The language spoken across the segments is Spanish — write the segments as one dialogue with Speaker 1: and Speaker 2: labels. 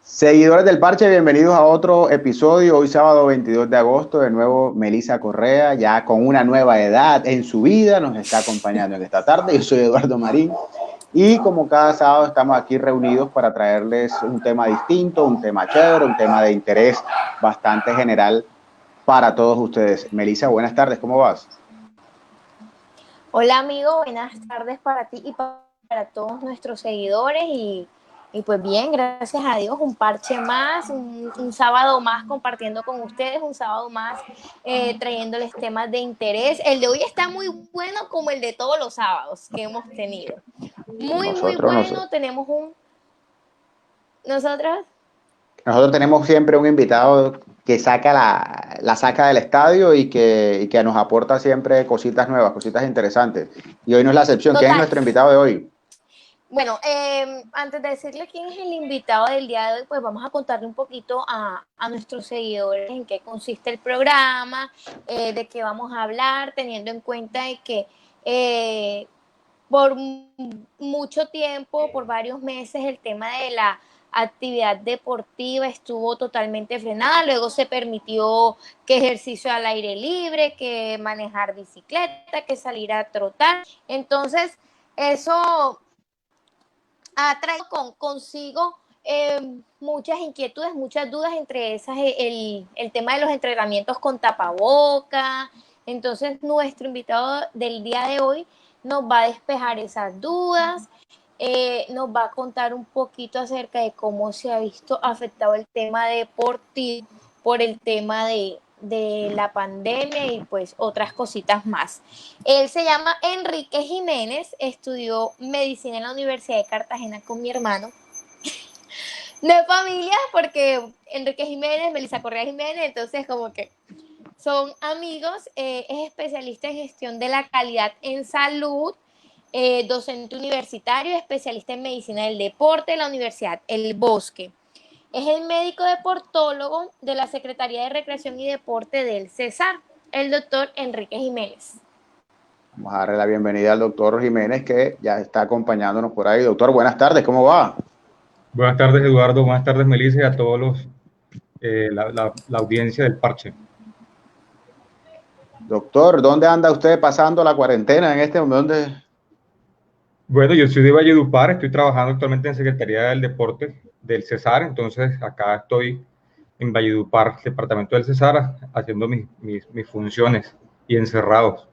Speaker 1: Seguidores del Parche, bienvenidos a otro episodio. Hoy sábado 22 de agosto, de nuevo Melissa Correa, ya con una nueva edad en su vida, nos está acompañando en esta tarde. Yo soy Eduardo Marín y como cada sábado estamos aquí reunidos para traerles un tema distinto, un tema chévere, un tema de interés bastante general para todos ustedes. Melissa, buenas tardes, ¿cómo vas?
Speaker 2: Hola amigo, buenas tardes para ti y para todos nuestros seguidores y pues bien, gracias a Dios, un parche más, un sábado más compartiendo con ustedes, un sábado más trayéndoles temas de interés. El de hoy está muy bueno como el de todos los sábados que hemos tenido. Muy
Speaker 1: Nosotros,
Speaker 2: bueno, tenemos un... ¿Nosotros?
Speaker 1: nosotros tenemos siempre un invitado que saca la saca del estadio y que nos aporta siempre cositas nuevas, cositas interesantes. Y hoy no es la excepción. ¿Quién es
Speaker 2: Total.
Speaker 1: nuestro invitado de hoy?
Speaker 2: Bueno, antes de decirle quién es el invitado del día de hoy, pues vamos a contarle un poquito a nuestros seguidores en qué consiste el programa, de qué vamos a hablar, teniendo en cuenta de que por mucho tiempo, por varios meses, el tema de la actividad deportiva estuvo totalmente frenada, luego se permitió que ejercicio al aire libre, que manejar bicicleta, que salir a trotar. Entonces, eso ha traído consigo muchas inquietudes, muchas dudas, entre esas el tema de los entrenamientos con tapaboca. Entonces, nuestro invitado del día de hoy nos va a despejar esas dudas, nos va a contar un poquito acerca de cómo se ha visto afectado el tema deportivo por el tema de la pandemia y pues otras cositas más. Él se llama Enrique Jiménez, estudió medicina en la Universidad de Cartagena con mi hermano. De familia, porque Enrique Jiménez, Melissa Correa Jiménez, entonces como que son amigos, es especialista en gestión de la calidad en salud, docente universitario, especialista en medicina del deporte de la Universidad El Bosque. Es el médico deportólogo de la Secretaría de Recreación y Deporte del Cesar, el doctor Enrique Jiménez.
Speaker 1: Vamos a darle la bienvenida al doctor Jiménez, que ya está acompañándonos por ahí. Doctor, buenas tardes, ¿cómo va?
Speaker 3: Buenas tardes, Eduardo. Buenas tardes, Melissa, y a todos la audiencia del Parche.
Speaker 1: Doctor, ¿dónde anda usted pasando la cuarentena en este momento?
Speaker 3: Bueno, yo soy de Valledupar, estoy trabajando actualmente en Secretaría del Deporte del Cesar, entonces acá estoy en Valledupar, departamento del Cesar, haciendo mis funciones y encerrados.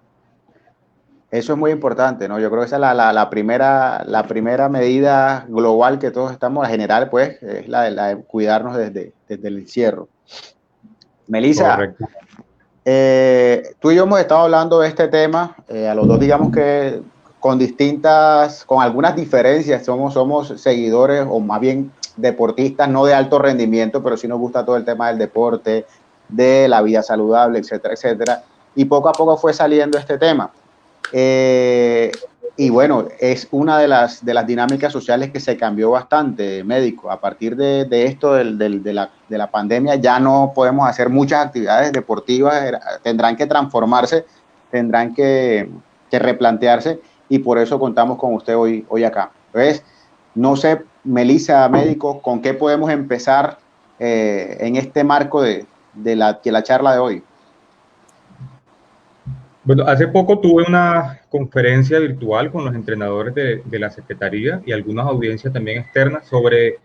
Speaker 1: Eso es muy importante, ¿no? Yo creo que esa es la primera medida global que todos estamos, la general, pues, es la de cuidarnos desde el encierro. Melissa,
Speaker 3: Correcto.
Speaker 1: tú y yo hemos estado hablando de este tema, a los dos digamos que con algunas diferencias, somos seguidores o más bien deportistas, no de alto rendimiento, pero sí nos gusta todo el tema del deporte, de la vida saludable, etcétera, etcétera. Y poco a poco fue saliendo este tema. Y bueno, es una de las dinámicas sociales que se cambió bastante, médico. A partir de esto, de la pandemia, ya no podemos hacer muchas actividades deportivas, tendrán que transformarse, tendrán que replantearse, y por eso contamos con usted hoy acá. Entonces, no sé, Melissa, médico, ¿con qué podemos empezar en este marco de la charla de hoy?
Speaker 3: Bueno, hace poco tuve una conferencia virtual con los entrenadores de la Secretaría y algunas audiencias también externas sobre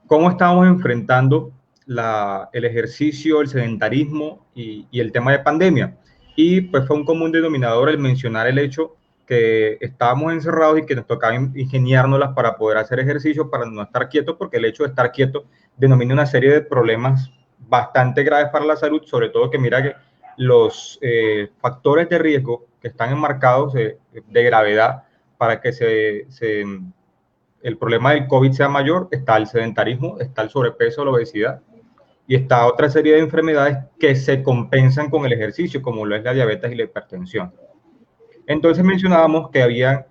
Speaker 3: cómo estamos enfrentando el ejercicio, el sedentarismo y el tema de pandemia. Y pues fue un común denominador el mencionar el hecho que estábamos encerrados y que nos tocaba ingeniárnoslas para poder hacer ejercicio, para no estar quietos, porque el hecho de estar quieto denomina una serie de problemas bastante graves para la salud, sobre todo que mira que los factores de riesgo que están enmarcados de gravedad para que el problema del COVID sea mayor, está el sedentarismo, está el sobrepeso, la obesidad, y está otra serie de enfermedades que se compensan con el ejercicio, como lo es la diabetes y la hipertensión. Entonces mencionábamos que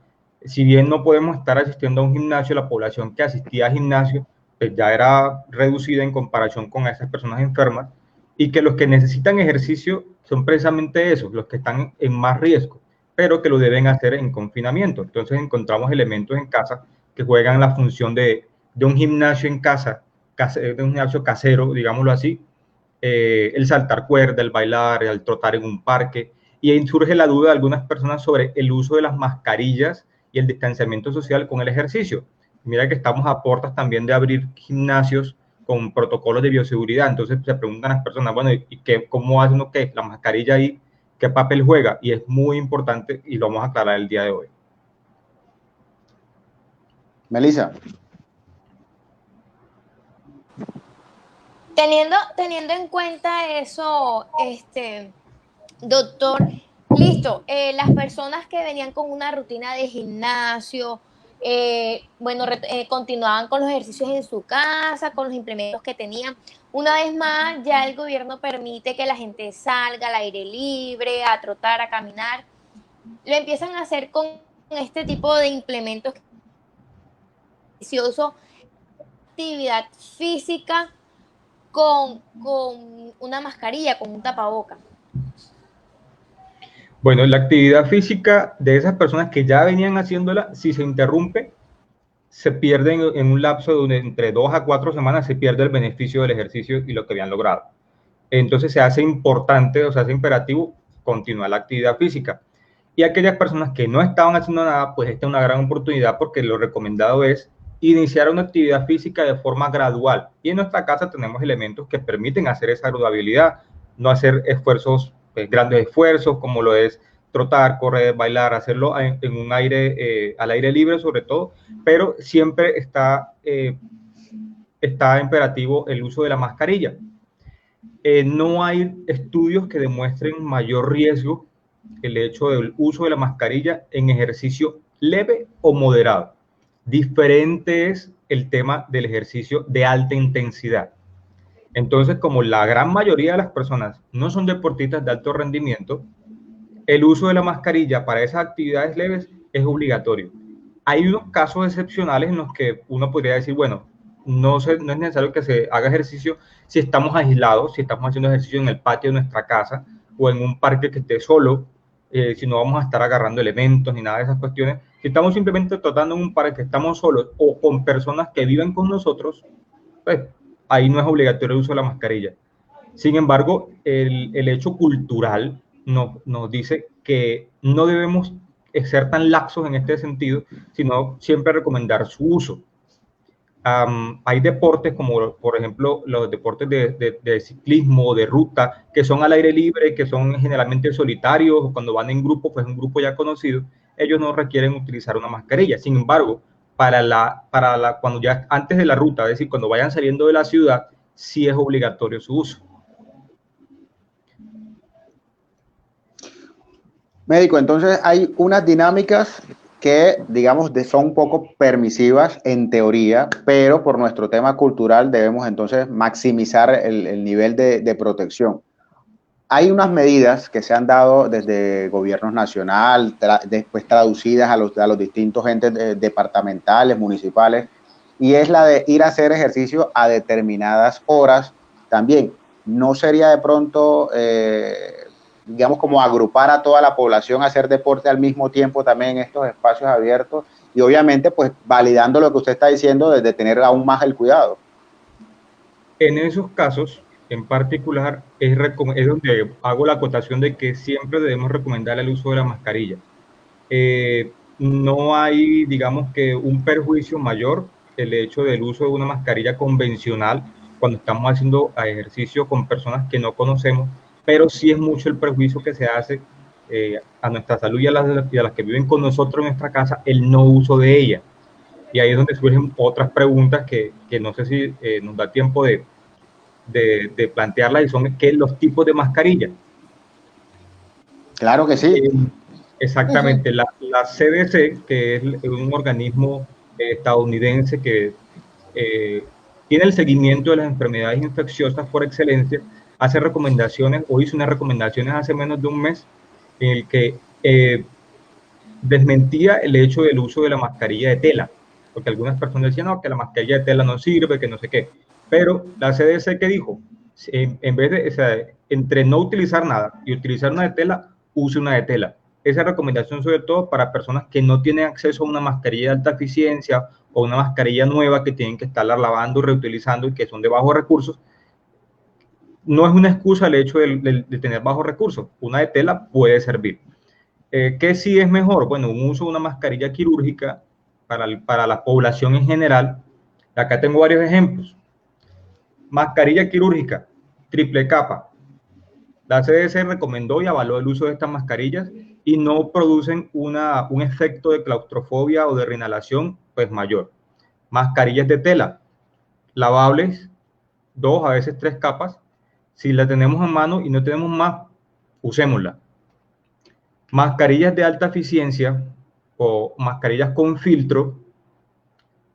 Speaker 3: si bien no podemos estar asistiendo a un gimnasio, la población que asistía al gimnasio pues ya era reducida en comparación con esas personas enfermas, y que los que necesitan ejercicio son precisamente esos, los que están en más riesgo, pero que lo deben hacer en confinamiento. Entonces encontramos elementos en casa que juegan la función de un gimnasio en casa casero, digámoslo así, el saltar cuerda, el bailar, el trotar en un parque. Y ahí surge la duda de algunas personas sobre el uso de las mascarillas y el distanciamiento social con el ejercicio. Mira que estamos a puertas también de abrir gimnasios con protocolos de bioseguridad. Entonces se preguntan las personas, bueno, ¿y cómo hace uno qué? La mascarilla ahí, ¿qué papel juega? Y es muy importante y lo vamos a aclarar el día de hoy.
Speaker 1: Melissa.
Speaker 2: Teniendo en cuenta eso, doctor, listo, las personas que venían con una rutina de gimnasio, continuaban con los ejercicios en su casa, con los implementos que tenían. Una vez más, ya el gobierno permite que la gente salga al aire libre, a trotar, a caminar. Lo empiezan a hacer con este tipo de implementos viciosos, actividad física con una mascarilla, con un tapaboca.
Speaker 3: Bueno, la actividad física de esas personas que ya venían haciéndola, si se interrumpe, se pierde en un lapso de entre 2 a 4 semanas, se pierde el beneficio del ejercicio y lo que habían logrado. Entonces se hace importante, o se hace imperativo continuar la actividad física. Y aquellas personas que no estaban haciendo nada, pues esta es una gran oportunidad porque lo recomendado es iniciar una actividad física de forma gradual. Y en nuestra casa tenemos elementos que permiten hacer esa gradualidad, no hacer esfuerzos, grandes esfuerzos, como lo es trotar, correr, bailar, hacerlo en un aire, al aire libre sobre todo, pero siempre está imperativo el uso de la mascarilla. No hay estudios que demuestren mayor riesgo el hecho del uso de la mascarilla en ejercicio leve o moderado. Diferente es el tema del ejercicio de alta intensidad. Entonces, como la gran mayoría de las personas no son deportistas de alto rendimiento, el uso de la mascarilla para esas actividades leves es obligatorio. Hay unos casos excepcionales en los que uno podría decir, bueno, no es necesario que se haga ejercicio si estamos aislados, si estamos haciendo ejercicio en el patio de nuestra casa o en un parque que esté solo, si no vamos a estar agarrando elementos ni nada de esas cuestiones. Si estamos simplemente tratando en un parque, estamos solos o con personas que viven con nosotros, pues ahí no es obligatorio el uso de la mascarilla. Sin embargo, el hecho cultural nos dice que no debemos ser tan laxos en este sentido, sino siempre recomendar su uso. Hay deportes como, por ejemplo, los deportes de ciclismo, de ruta, que son al aire libre, que son generalmente solitarios, o cuando van en grupo, pues un grupo ya conocido, ellos no requieren utilizar una mascarilla. Sin embargo, cuando ya antes de la ruta, es decir, cuando vayan saliendo de la ciudad, sí es obligatorio su uso.
Speaker 1: Médico, entonces hay unas dinámicas que, digamos, son un poco permisivas en teoría, pero por nuestro tema cultural debemos entonces maximizar el nivel de protección. Hay unas medidas que se han dado desde gobiernos nacional, después traducidas a los distintos entes departamentales, municipales, y es la de ir a hacer ejercicio a determinadas horas también. ¿No sería de pronto, digamos, como agrupar a toda la población a hacer deporte al mismo tiempo también en estos espacios abiertos? Y obviamente, pues, validando lo que usted está diciendo, de tener aún más el cuidado.
Speaker 3: En esos casos, en particular, es donde hago la acotación de que siempre debemos recomendar el uso de la mascarilla. No hay, digamos, que un perjuicio mayor el hecho del uso de una mascarilla convencional cuando estamos haciendo ejercicio con personas que no conocemos, pero sí es mucho el perjuicio que se hace a nuestra salud y a las que viven con nosotros en nuestra casa, el no uso de ella. Y ahí es donde surgen otras preguntas que no sé si nos da tiempo de plantearlas, y son los tipos de mascarilla.
Speaker 1: Claro que sí.
Speaker 3: Exactamente. La CDC, que es un organismo estadounidense que tiene el seguimiento de las enfermedades infecciosas por excelencia, hace recomendaciones, o hizo unas recomendaciones hace menos de un mes, en el que desmentía el hecho del uso de la mascarilla de tela, porque algunas personas decían, no, que la mascarilla de tela no sirve, que no sé qué. Pero la CDC, ¿qué dijo? En vez de, o sea, entre no utilizar nada y utilizar una de tela, use una de tela. Esa recomendación sobre todo para personas que no tienen acceso a una mascarilla de alta eficiencia o una mascarilla nueva que tienen que estarla lavando, reutilizando y que son de bajos recursos, no es una excusa el hecho de tener bajos recursos. Una de tela puede servir. ¿Qué sí es mejor? Bueno, un uso de una mascarilla quirúrgica para la población en general. Acá tengo varios ejemplos. Mascarilla quirúrgica, triple capa. La CDC recomendó y avaló el uso de estas mascarillas y no producen un efecto de claustrofobia o de reinhalación pues mayor. Mascarillas de tela, lavables, 2 a veces 3 capas. Si la tenemos a mano y no tenemos más, usémosla. Mascarillas de alta eficiencia o mascarillas con filtro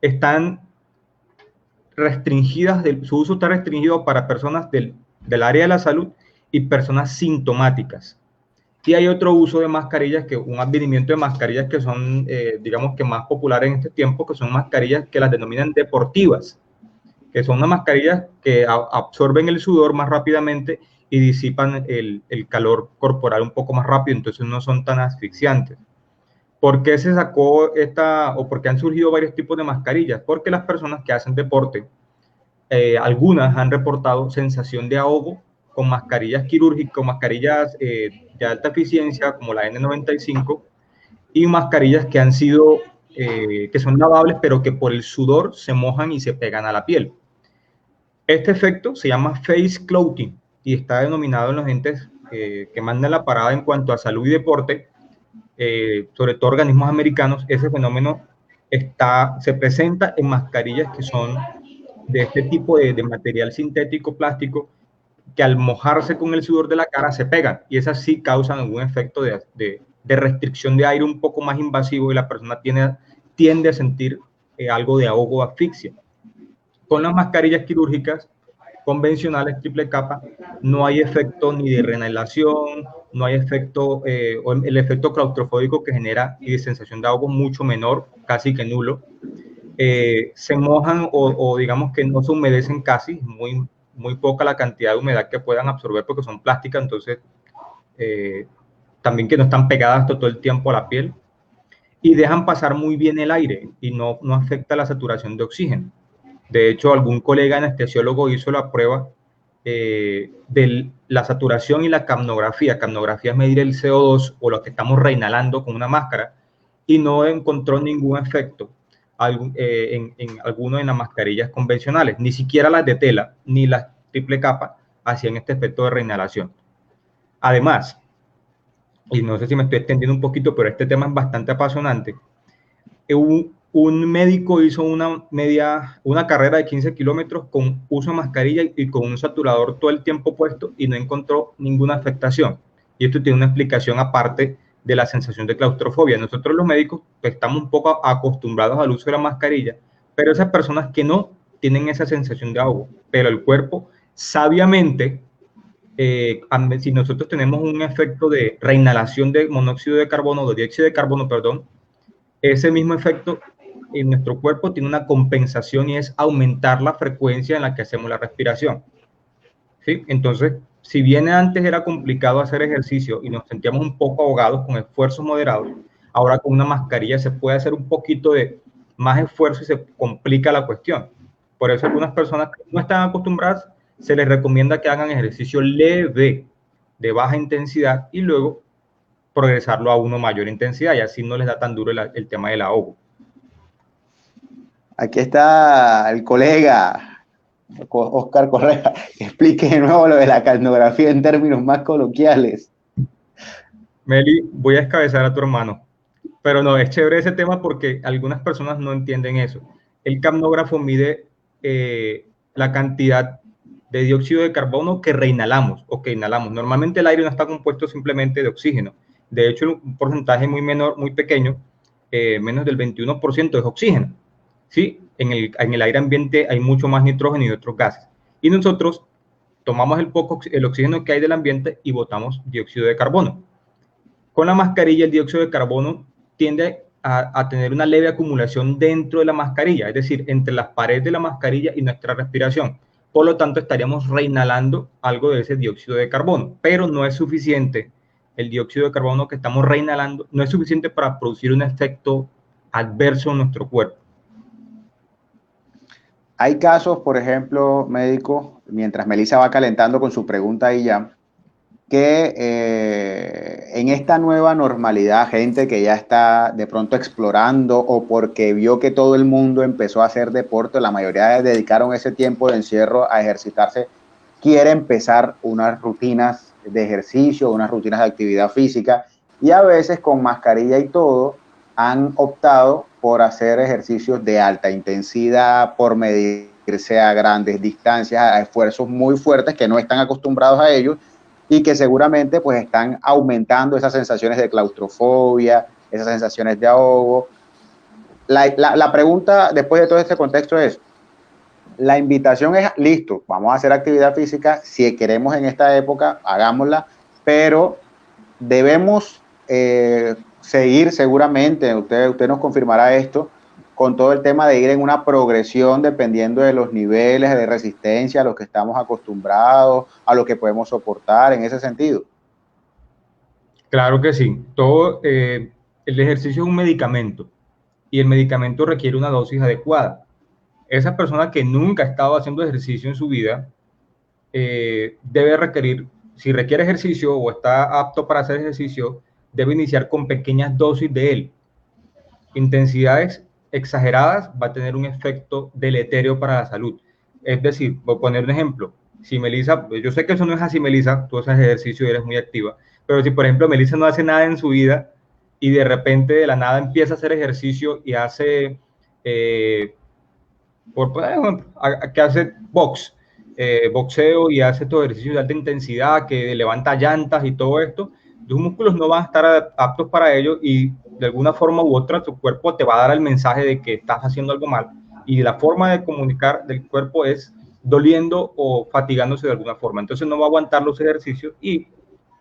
Speaker 3: están restringidas, su uso está restringido para personas del área de la salud y personas sintomáticas. Y hay otro uso de mascarillas, un advenimiento de mascarillas que son, digamos que más populares en este tiempo, que son mascarillas que las denominan deportivas, que son unas mascarillas que absorben el sudor más rápidamente y disipan el calor corporal un poco más rápido, entonces no son tan asfixiantes. ¿Por qué se sacó o por qué han surgido varios tipos de mascarillas? Porque las personas que hacen deporte, algunas han reportado sensación de ahogo con mascarillas quirúrgicas, con mascarillas de alta eficiencia como la N95 y mascarillas que han sido, que son lavables, pero que por el sudor se mojan y se pegan a la piel. Este efecto se llama face clothing y está denominado en los entes que mandan la parada en cuanto a salud y deporte, sobre todo organismos americanos. Ese fenómeno se presenta en mascarillas que son de este tipo de material sintético plástico que al mojarse con el sudor de la cara se pegan y esas sí causan algún efecto de restricción de aire un poco más invasivo y la persona tiende a sentir algo de ahogo o asfixia. Con las mascarillas quirúrgicas convencionales triple capa no hay efecto ni de reinhalación, no hay efecto, o el efecto claustrofóbico que genera y de sensación de ahogo mucho menor, casi que nulo. Se mojan o digamos que no se humedecen casi, muy poca la cantidad de humedad que puedan absorber porque son plásticas, entonces también que no están pegadas todo el tiempo a la piel y dejan pasar muy bien el aire y no afecta la saturación de oxígeno. De hecho, algún colega anestesiólogo hizo la prueba de la saturación y la capnografía. Capnografía es medir el CO2 o lo que estamos reinhalando con una máscara y no encontró ningún efecto en alguno de las mascarillas convencionales. Ni siquiera las de tela ni las triple capa hacían este efecto de reinhalación. Además, y no sé si me estoy extendiendo un poquito, pero este tema es bastante apasionante. Un médico hizo una carrera de 15 kilómetros con uso de mascarilla y con un saturador todo el tiempo puesto y no encontró ninguna afectación. Y esto tiene una explicación aparte de la sensación de claustrofobia. Nosotros los médicos pues, estamos un poco acostumbrados al uso de la mascarilla, pero esas personas que no tienen esa sensación de ahogo, pero el cuerpo sabiamente, si nosotros tenemos un efecto de reinhalación de monóxido de carbono, de dióxido de carbono, perdón, ese mismo efecto en nuestro cuerpo tiene una compensación y es aumentar la frecuencia en la que hacemos la respiración. ¿Sí? Entonces, si bien antes era complicado hacer ejercicio y nos sentíamos un poco ahogados con esfuerzos moderados, ahora con una mascarilla se puede hacer un poquito de más esfuerzo y se complica la cuestión. Por eso algunas personas que no están acostumbradas se les recomienda que hagan ejercicio leve, de baja intensidad y luego progresarlo a uno mayor intensidad y así no les da tan duro el tema del ahogo.
Speaker 1: Aquí está el colega Oscar Correa, que explique de nuevo lo de la capnografía en términos más coloquiales.
Speaker 3: Meli, voy a descabezar a tu hermano, pero no, es chévere ese tema porque algunas personas no entienden eso. El capnógrafo mide la cantidad de dióxido de carbono que reinhalamos o que inhalamos. Normalmente el aire no está compuesto simplemente de oxígeno. De hecho, un porcentaje muy menor, muy pequeño, menos del 21% es oxígeno. ¿Sí? En el aire ambiente hay mucho más nitrógeno y otros gases. Y nosotros tomamos el oxígeno que hay del ambiente y botamos dióxido de carbono. Con la mascarilla, el dióxido de carbono tiende a tener una leve acumulación dentro de la mascarilla, es decir, entre las paredes de la mascarilla y nuestra respiración. Por lo tanto, estaríamos reinhalando algo de ese dióxido de carbono, pero no es suficiente. El dióxido de carbono que estamos reinhalando no es suficiente para producir un efecto adverso en nuestro cuerpo.
Speaker 1: Hay casos, por ejemplo, médico, mientras Melissa va calentando con su pregunta ahí ya, que en esta nueva normalidad, gente que ya está de pronto explorando o porque vio que todo el mundo empezó a hacer deporte, la mayoría dedicaron ese tiempo de encierro a ejercitarse, quiere empezar unas rutinas de ejercicio, unas rutinas de actividad física y a veces con mascarilla y todo han optado por hacer ejercicios de alta intensidad, por medirse a grandes distancias, a esfuerzos muy fuertes que no están acostumbrados a ellos y que seguramente pues están aumentando esas sensaciones de claustrofobia, esas sensaciones de ahogo. La pregunta después de todo este contexto es, la invitación es, listo, vamos a hacer actividad física, si queremos en esta época, hagámosla, pero debemos seguir seguramente, usted nos confirmará esto, con todo el tema de ir en una progresión dependiendo de los niveles de resistencia a los que estamos acostumbrados, a lo que podemos soportar en ese sentido.
Speaker 3: Claro que sí. El ejercicio es un medicamento y el medicamento requiere una dosis adecuada. Esa persona que nunca ha estado haciendo ejercicio en su vida debe requerir, si requiere ejercicio o está apto para hacer ejercicio, debe iniciar con pequeñas dosis de él. Intensidades exageradas va a tener un efecto deleterio para la salud. Es decir, voy a poner un ejemplo. Si Melissa, yo sé que eso no es así, Melissa, tú haces ejercicio y eres muy activa, pero si por ejemplo Melissa no hace nada en su vida y de repente de la nada empieza a hacer ejercicio y hace, por ejemplo, que hace boxeo y hace estos ejercicios de alta intensidad, que levanta llantas y todo esto, tus músculos no van a estar aptos para ello y de alguna forma u otra tu cuerpo te va a dar el mensaje de que estás haciendo algo mal y la forma de comunicar del cuerpo es doliendo o fatigándose de alguna forma. Entonces no va a aguantar los ejercicios y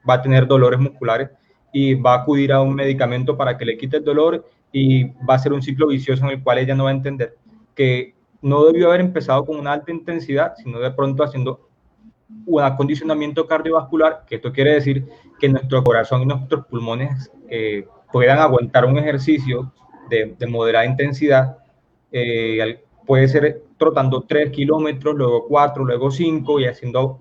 Speaker 3: va a tener dolores musculares y va a acudir a un medicamento para que le quite el dolor y va a ser un ciclo vicioso en el cual ella no va a entender que no debió haber empezado con una alta intensidad, sino de pronto haciendo un acondicionamiento cardiovascular, que esto quiere decir que nuestro corazón y nuestros pulmones puedan aguantar un ejercicio de moderada intensidad. Puede ser trotando 3 kilómetros, luego 4, luego 5 y haciéndolo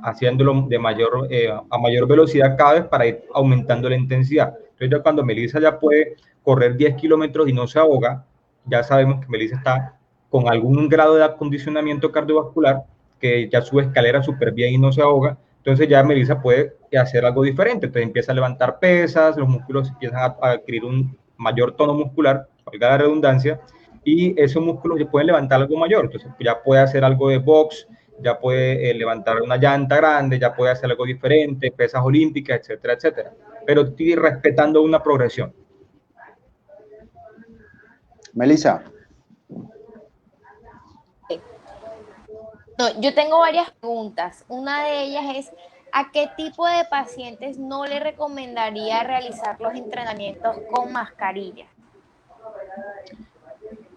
Speaker 3: a mayor velocidad cada vez para ir aumentando la intensidad. Entonces ya cuando Melissa ya puede correr 10 kilómetros y no se ahoga, ya sabemos que Melissa está con algún grado de acondicionamiento cardiovascular, que ya sube escalera súper bien y no se ahoga. Entonces ya Melissa puede hacer algo diferente. Entonces empieza a levantar pesas, los músculos empiezan a adquirir un mayor tono muscular, valga la redundancia, y esos músculos ya pueden levantar algo mayor. Entonces ya puede hacer algo de box, ya puede levantar una llanta grande, ya puede hacer algo diferente, pesas olímpicas, etcétera, etcétera. Pero estoy respetando una progresión.
Speaker 1: Melissa.
Speaker 2: No, yo tengo varias preguntas. Una de ellas es, ¿a qué tipo de pacientes no le recomendaría realizar los entrenamientos con mascarilla?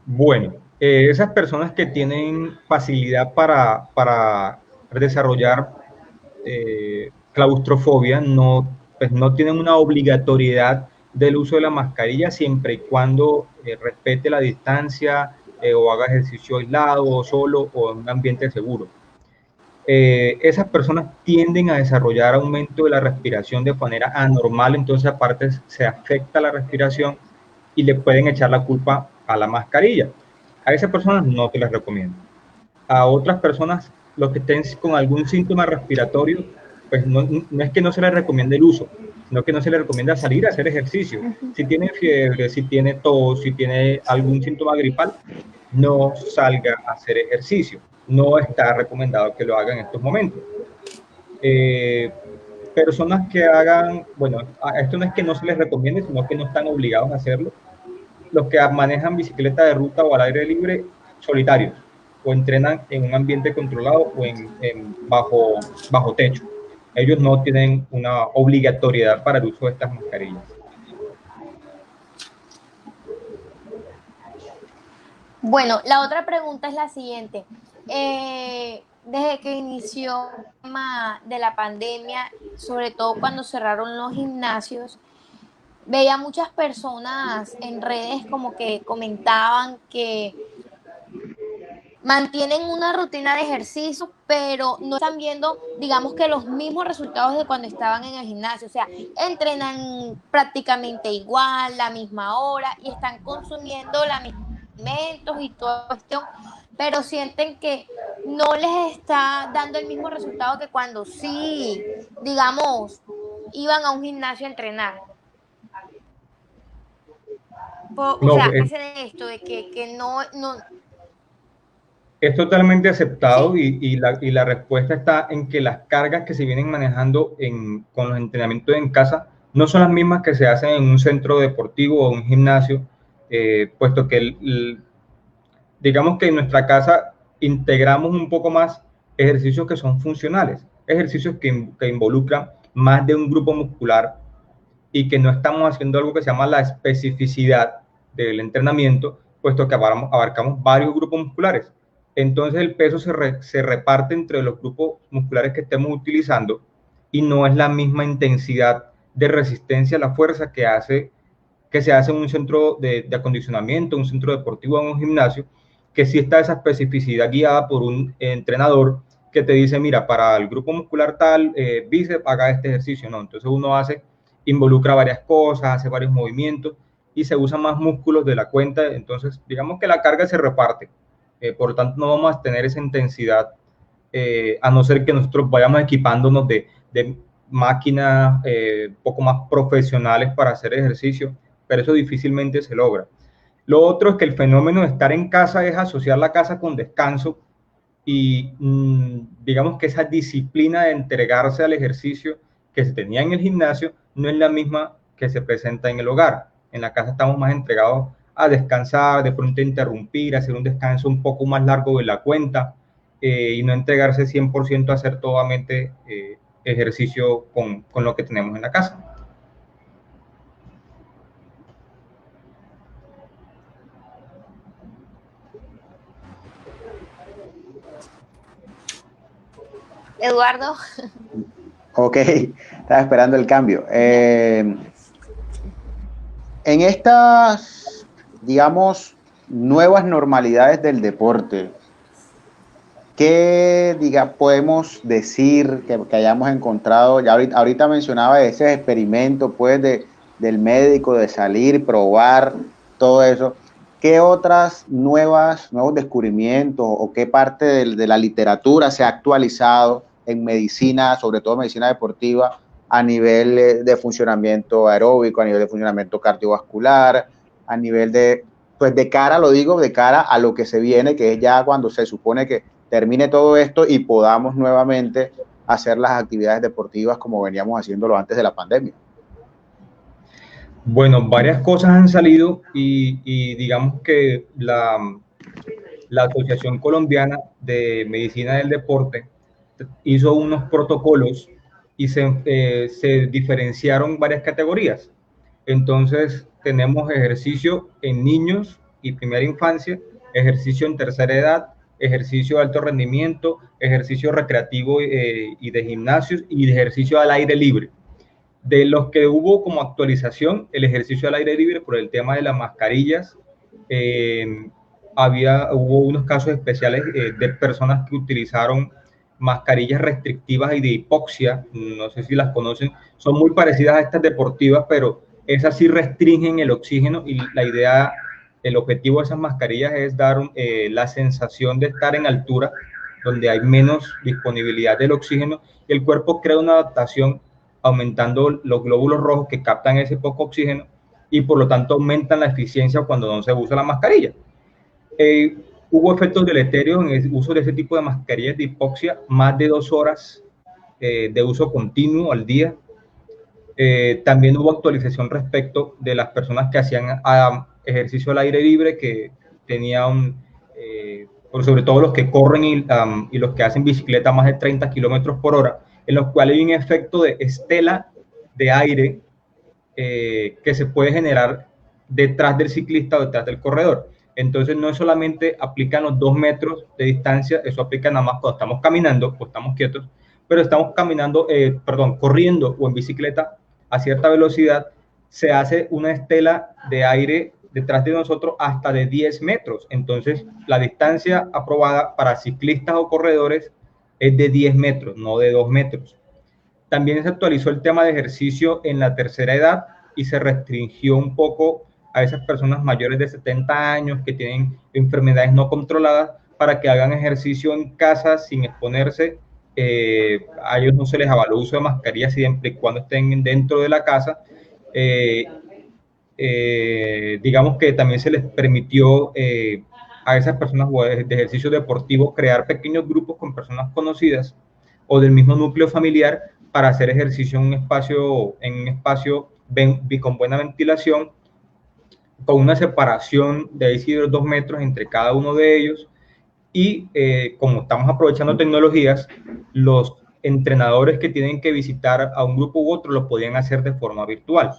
Speaker 3: Bueno, esas personas que tienen facilidad para desarrollar claustrofobia pues no tienen una obligatoriedad del uso de la mascarilla siempre y cuando respete la distancia o haga ejercicio aislado o solo o en un ambiente seguro. Esas personas tienden a desarrollar aumento de la respiración de manera anormal, entonces aparte se afecta la respiración y le pueden echar la culpa a la mascarilla. A esas personas no se les recomiendo. A otras personas, los que estén con algún síntoma respiratorio, pues no es que no se les recomiende el uso, sino que no se les recomienda salir a hacer ejercicio. Si tiene fiebre, si tiene tos, si tiene algún síntoma gripal, no salga a hacer ejercicio. No está recomendado que lo hagan en estos momentos. Personas que hagan, bueno, esto no es que no se les recomiende, sino que no están obligados a hacerlo. Los que manejan bicicleta de ruta o al aire libre, solitarios, o entrenan en un ambiente controlado o bajo techo. Ellos no tienen una obligatoriedad para el uso de estas mascarillas.
Speaker 2: Bueno, la otra pregunta es la siguiente. Desde que inició el tema de la pandemia, sobre todo cuando cerraron los gimnasios, veía muchas personas en redes como que comentaban que mantienen una rutina de ejercicio, pero no están viendo, digamos que los mismos resultados de cuando estaban en el gimnasio. O sea, entrenan prácticamente igual, la misma hora y están consumiendo los mismos alimentos y toda cuestión, pero sienten que no les está dando el mismo resultado que cuando sí, digamos, iban a un gimnasio a entrenar. O
Speaker 3: No,
Speaker 2: sea, hacen esto de que no,
Speaker 3: es totalmente aceptado
Speaker 2: sí,
Speaker 3: y la respuesta está en que las cargas que se vienen manejando con los entrenamientos en casa no son las mismas que se hacen en un centro deportivo o un gimnasio, puesto que digamos que en nuestra casa integramos un poco más ejercicios que son funcionales, ejercicios que involucran más de un grupo muscular y que no estamos haciendo algo que se llama la especificidad del entrenamiento, puesto que abarcamos varios grupos musculares. Entonces el peso se reparte entre los grupos musculares que estemos utilizando y no es la misma intensidad de resistencia a la fuerza que se hace en un centro de acondicionamiento, un centro deportivo, en un gimnasio, que sí está esa especificidad guiada por un entrenador que te dice, mira, para el grupo muscular tal, bíceps, haga este ejercicio, ¿no? Entonces uno involucra varias cosas, hace varios movimientos y se usan más músculos de la cuenta, entonces digamos que la carga se reparte, por lo tanto no vamos a tener esa intensidad, a no ser que nosotros vayamos equipándonos de máquinas poco más profesionales para hacer ejercicio, pero eso difícilmente se logra. Lo otro es que el fenómeno de estar en casa es asociar la casa con descanso y digamos que esa disciplina de entregarse al ejercicio que se tenía en el gimnasio no es la misma que se presenta en el hogar. En la casa estamos más entregados a descansar, de pronto interrumpir, hacer un descanso un poco más largo de la cuenta, y no entregarse 100% a hacer totalmente ejercicio con lo que tenemos en la casa.
Speaker 2: Eduardo.
Speaker 1: Ok, estaba esperando el cambio. En estas, digamos, nuevas normalidades del deporte, ¿qué podemos decir que hayamos encontrado? Ya ahorita mencionaba ese experimento pues, del médico, de salir, probar, todo eso. ¿Qué otras nuevos descubrimientos o qué parte de la literatura se ha actualizado en medicina, sobre todo medicina deportiva, a nivel de funcionamiento aeróbico, a nivel de funcionamiento cardiovascular, a nivel pues de cara, lo digo, de cara a lo que se viene, que es ya cuando se supone que termine todo esto y podamos nuevamente hacer las actividades deportivas como veníamos haciéndolo antes de la pandemia?
Speaker 3: Bueno, varias cosas han salido y digamos que la Asociación Colombiana de Medicina del Deporte hizo unos protocolos y se diferenciaron varias categorías. Entonces tenemos ejercicio en niños y primera infancia, ejercicio en tercera edad, ejercicio de alto rendimiento, ejercicio recreativo y de gimnasios y de ejercicio al aire libre. De los que hubo como actualización, el ejercicio al aire libre por el tema de las mascarillas, hubo unos casos especiales de personas que utilizaron mascarillas restrictivas y de hipoxia, no sé si las conocen, son muy parecidas a estas deportivas, pero esas sí restringen el oxígeno y la idea, el objetivo de esas mascarillas es dar la sensación de estar en altura, donde hay menos disponibilidad del oxígeno y el cuerpo crea una adaptación aumentando los glóbulos rojos que captan ese poco oxígeno y por lo tanto aumentan la eficiencia cuando no se usa la mascarilla. Hubo efectos deleterios en el uso de ese tipo de mascarillas de hipoxia, más de 2 horas de uso continuo al día. También hubo actualización respecto de las personas que hacían ejercicio al aire libre, que tenían, sobre todo los que corren y los que hacen bicicleta más de 30 kilómetros por hora, en los cuales hay un efecto de estela de aire que se puede generar detrás del ciclista o detrás del corredor. Entonces no solamente aplican los 2 metros de distancia, eso aplica nada más cuando estamos caminando o estamos quietos, pero estamos corriendo o en bicicleta a cierta velocidad, se hace una estela de aire detrás de nosotros hasta de 10 metros. Entonces, la distancia aprobada para ciclistas o corredores es de 10 metros, no de 2 metros. También se actualizó el tema de ejercicio en la tercera edad y se restringió un poco a esas personas mayores de 70 años que tienen enfermedades no controladas para que hagan ejercicio en casa sin exponerse. A ellos no se les avaló uso de mascarilla siempre y cuando estén dentro de la casa. Digamos que también se les permitió a esas personas de ejercicio deportivo crear pequeños grupos con personas conocidas o del mismo núcleo familiar para hacer ejercicio en un espacio con buena ventilación, con una separación de 2 metros entre cada uno de ellos. Y como estamos aprovechando tecnologías, los entrenadores que tienen que visitar a un grupo u otro lo podían hacer de forma virtual.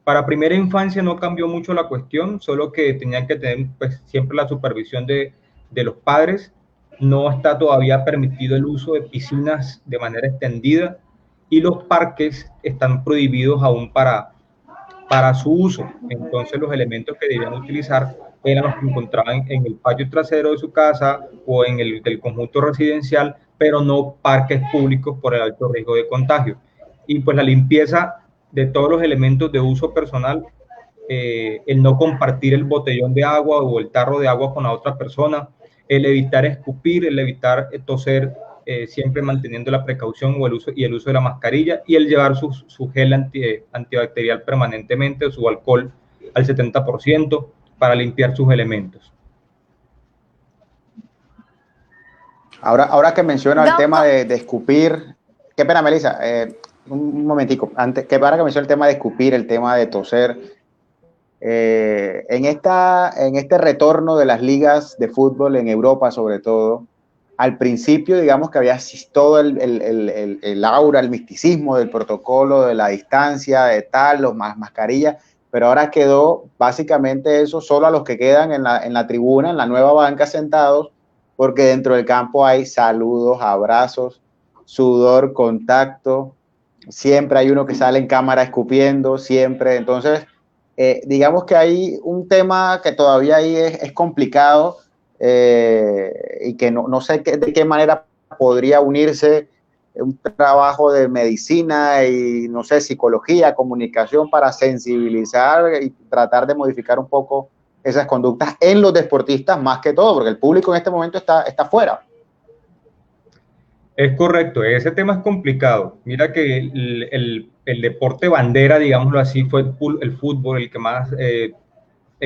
Speaker 3: Para primera infancia no cambió mucho la cuestión, solo que tenían que tener pues, siempre la supervisión de los padres. No está todavía permitido el uso de piscinas de manera extendida y los parques están prohibidos aún para su uso. Entonces los elementos que debían utilizar eran los que encontraban en el patio trasero de su casa o en el del conjunto residencial, pero no parques públicos por el alto riesgo de contagio. Y pues la limpieza de todos los elementos de uso personal, el no compartir el botellón de agua o el tarro de agua con la otra persona, el evitar escupir, el evitar toser, siempre manteniendo la precaución o el uso de la mascarilla, y el llevar su gel antibacterial permanentemente o su alcohol al 70% para limpiar sus elementos.
Speaker 1: Ahora que menciona el tema de escupir, qué pena, Melissa, un momentico, ahora que menciona el tema de escupir, el tema de toser, en este retorno de las ligas de fútbol en Europa sobre todo, al principio digamos que había todo el aura, el misticismo del protocolo, de la distancia, de tal, los mascarillas, pero ahora quedó básicamente eso solo a los que quedan en la tribuna, en la nueva banca sentados, porque dentro del campo hay saludos, abrazos, sudor, contacto, siempre hay uno que sale en cámara escupiendo, siempre. Entonces, digamos que hay un tema que todavía ahí es complicado y que no sé de qué manera podría unirse un trabajo de medicina y, no sé, psicología, comunicación para sensibilizar y tratar de modificar un poco esas conductas en los deportistas más que todo, porque el público en este momento está fuera.
Speaker 3: Es correcto, ese tema es complicado. Mira que el deporte bandera, digámoslo así, fue el fútbol el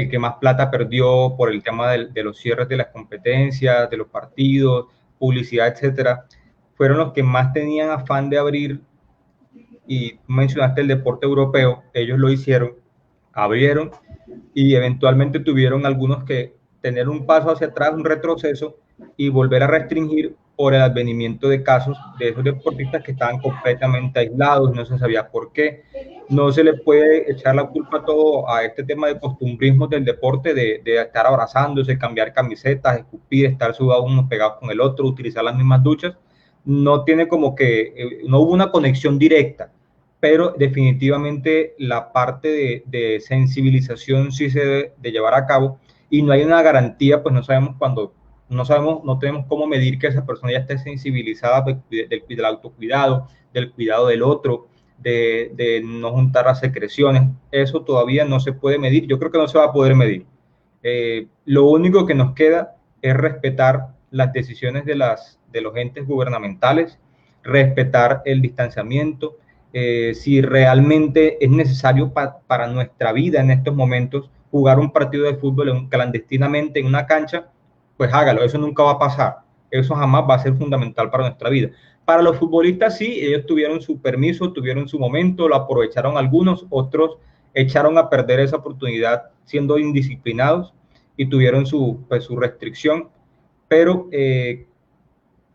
Speaker 3: que más plata perdió por el tema de los cierres de las competencias, de los partidos, publicidad, etcétera. Fueron los que más tenían afán de abrir, y mencionaste el deporte europeo, ellos lo hicieron, abrieron y eventualmente tuvieron algunos que tener un paso hacia atrás, un retroceso y volver a restringir por el advenimiento de casos de esos deportistas que estaban completamente aislados, no se sabía por qué. No se le puede echar la culpa todo a este tema de costumbrismo del deporte, de estar abrazándose, cambiar camisetas, escupir, estar sudados unos pegados con el otro, utilizar las mismas duchas. No tiene como que, no hubo una conexión directa, pero definitivamente la parte de sensibilización sí se debe de llevar a cabo, y no hay una garantía, pues no sabemos cuándo, no tenemos cómo medir que esa persona ya esté sensibilizada del autocuidado, del cuidado del otro, de no juntar las secreciones. Eso todavía no se puede medir, yo creo que no se va a poder medir. Lo único que nos queda es respetar las decisiones de los entes gubernamentales, respetar el distanciamiento. Si realmente es necesario para nuestra vida en estos momentos jugar un partido de fútbol clandestinamente en una cancha, pues hágalo, eso nunca va a pasar, eso jamás va a ser fundamental para nuestra vida. Para los futbolistas sí, ellos tuvieron su permiso, tuvieron su momento, lo aprovecharon algunos, otros echaron a perder esa oportunidad siendo indisciplinados y tuvieron su restricción, pero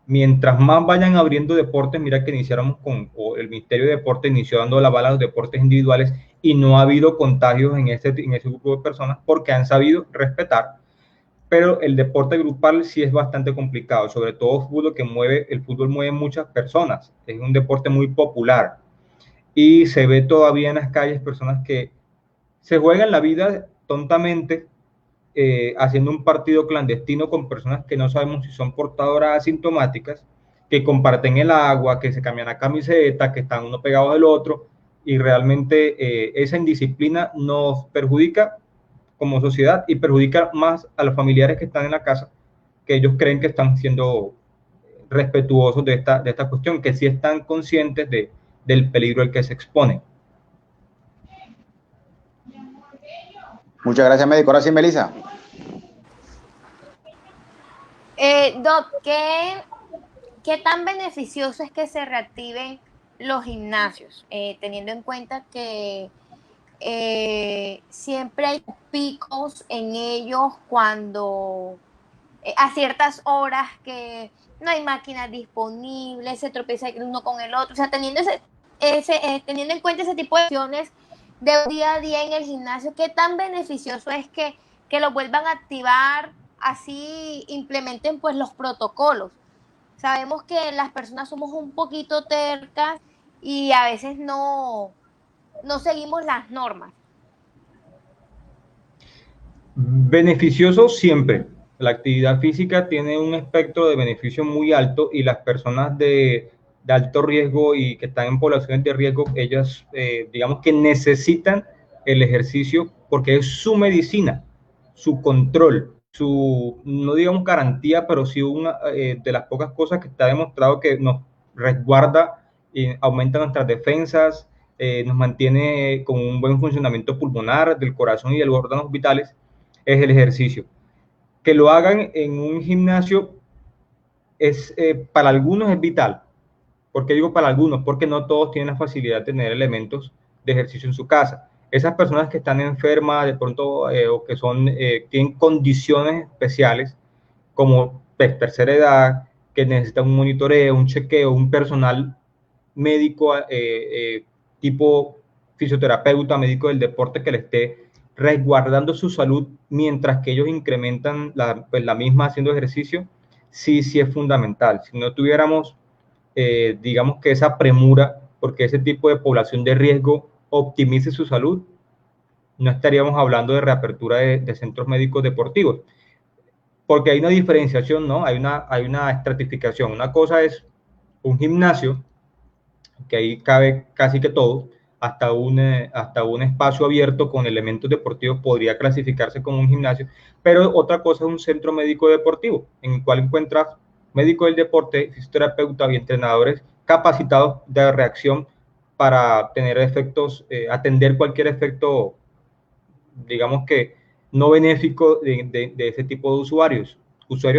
Speaker 3: mientras más vayan abriendo deportes, mira que iniciáramos el Ministerio de Deportes inició dando la bala a los deportes individuales y no ha habido contagios en ese grupo de personas porque han sabido respetar, pero el deporte grupal sí es bastante complicado, sobre todo el fútbol mueve muchas personas, es un deporte muy popular y se ve todavía en las calles personas que se juegan la vida tontamente haciendo un partido clandestino con personas que no sabemos si son portadoras asintomáticas, que comparten el agua, que se cambian la camiseta, que están uno pegado del otro, y realmente esa indisciplina nos perjudica como sociedad y perjudica más a los familiares que están en la casa, que ellos creen que están siendo respetuosos de esta cuestión, que sí están conscientes del peligro al que se exponen.
Speaker 1: Muchas gracias, médico. Ahora sí, Melissa.
Speaker 2: Doc, ¿qué tan beneficioso es que se reactiven los gimnasios? Teniendo en cuenta que siempre hay picos en ellos cuando a ciertas horas que no hay máquinas disponibles, se tropieza uno con el otro, o sea, teniendo en cuenta ese tipo de acciones de día a día en el gimnasio, ¿qué tan beneficioso es que lo vuelvan a activar, así implementen pues los protocolos? Sabemos que las personas somos un poquito tercas y a veces no seguimos las normas.
Speaker 3: Beneficioso siempre. La actividad física tiene un espectro de beneficio muy alto y las personas de alto riesgo y que están en poblaciones de riesgo, ellas digamos que necesitan el ejercicio porque es su medicina, su control, su, no digamos garantía, pero sí una de las pocas cosas que está demostrado que nos resguarda y aumenta nuestras defensas, nos mantiene con un buen funcionamiento pulmonar, del corazón y de los órganos vitales, es el ejercicio. Que lo hagan en un gimnasio es, para algunos es vital. ¿Por qué digo para algunos? Porque no todos tienen la facilidad de tener elementos de ejercicio en su casa. Esas personas que están enfermas de pronto o que tienen condiciones especiales como de tercera edad, que necesitan un monitoreo, un chequeo, un personal médico tipo fisioterapeuta, médico del deporte que le esté resguardando su salud mientras que ellos incrementan la misma haciendo ejercicio, sí es fundamental. Si no tuviéramos, digamos que esa premura, porque ese tipo de población de riesgo optimice su salud, no estaríamos hablando de reapertura de centros médicos deportivos. Porque hay una diferenciación, ¿no? Hay una estratificación. Una cosa es un gimnasio, que ahí cabe casi que todo, hasta un espacio abierto con elementos deportivos podría clasificarse como un gimnasio, pero otra cosa es un centro médico deportivo, en el cual encuentras médico del deporte, fisioterapeuta y entrenadores capacitados de reacción para tener efectos, atender cualquier efecto, digamos que no benéfico de ese tipo de usuarios